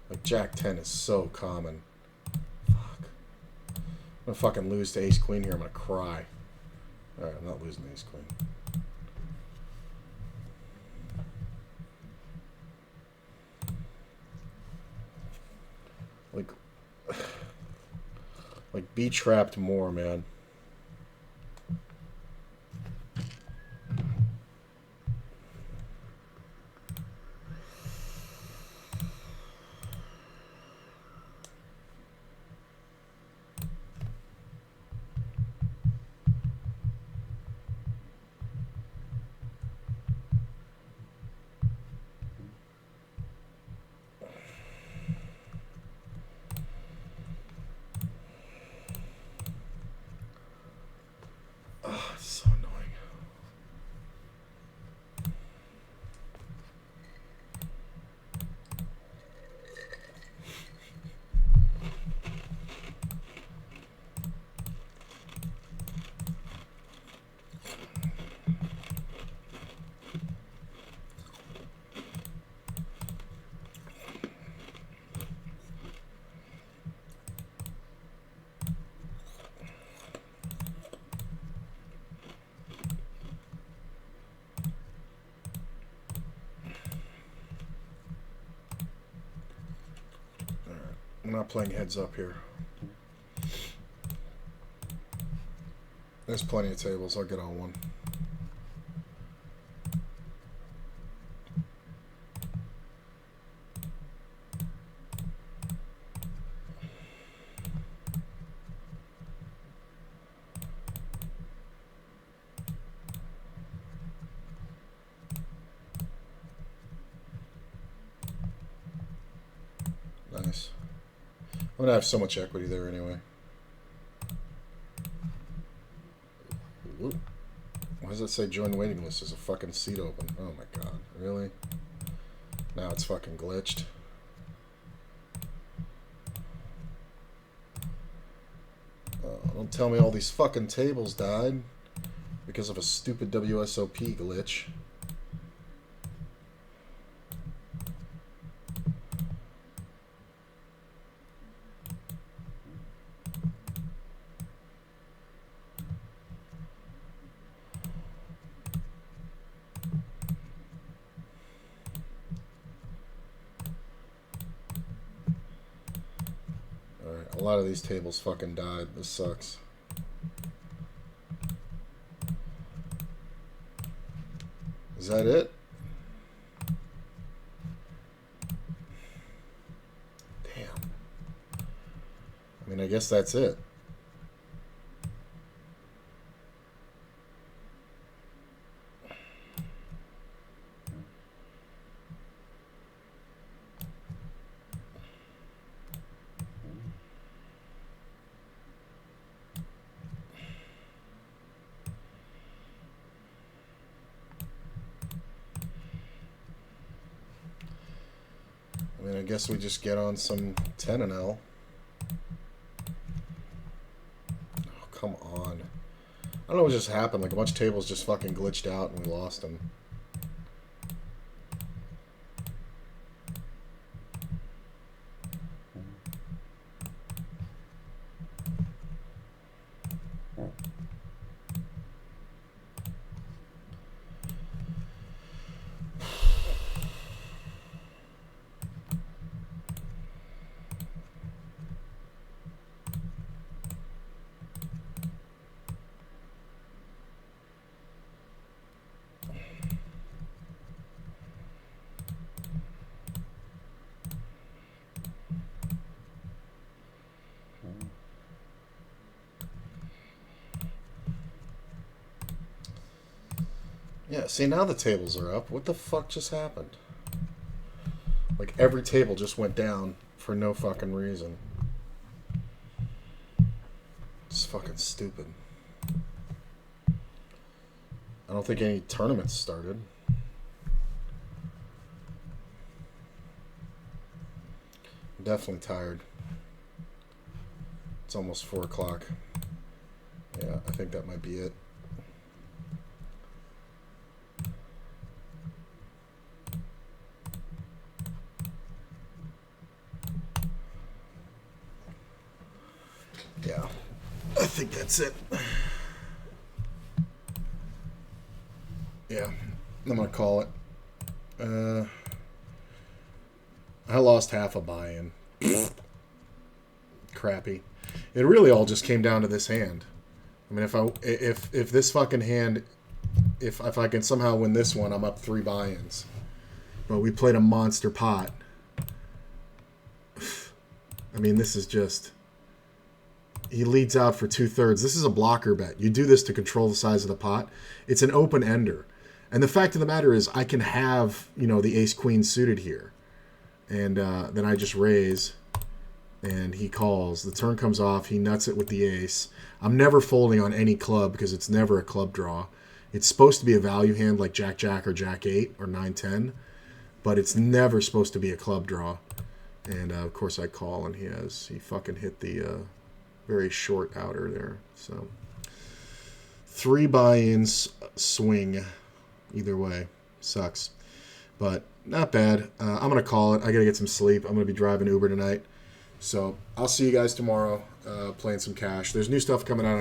Like, jack 10 is so common. Fuck. I'm gonna fucking lose to ace queen here. I'm gonna cry. Alright, I'm not losing to ace queen. Like, be trapped more, man. Oh, it's so annoying. I'm not playing heads up here. There's plenty of tables. I'll get on one. Nice. I'm gonna have so much equity there anyway. Ooh. Why does it say join waiting list? There's a fucking seat open. Oh my god. Really? Now it's fucking glitched. Don't tell me all these fucking tables died because of a stupid WSOP glitch. lot of these tables fucking died. This sucks. Is that it? Damn. I mean, I guess that's it. I mean, I guess we just get on some 10 and L. Oh, come on. I don't know what just happened. Like, a bunch of tables just fucking glitched out and we lost them. Yeah, see, now the tables are up. What the fuck just happened? Like, every table just went down for no fucking reason. It's fucking stupid. I don't think any tournaments started. I'm definitely tired. It's almost 4 o'clock. Yeah, I think that might be it. Yeah, I think that's it. Yeah, I'm gonna call it. I lost half a buy-in. Crappy. It really all just came down to this hand. I mean, if this fucking hand, if I can somehow win this one, I'm up 3 buy-ins. But we played a monster pot. I mean, this is just. He leads out for 2/3. This is a blocker bet. You do this to control the size of the pot. It's an open ender. And the fact of the matter is I can have, you know, the ace-queen suited here. And then I just raise. And he calls. The turn comes off. He nuts it with the ace. I'm never folding on any club because it's never a club draw. It's supposed to be a value hand like Jack-Jack or Jack-8 or 9-10. But it's never supposed to be a club draw. And, of course, I call. And he fucking hit the... very short outer there. So 3 buy-ins swing either way. Sucks. But not bad. I'm going to call it. I got to get some sleep. I'm going to be driving Uber tonight. So I'll see you guys tomorrow playing some cash. There's new stuff coming out.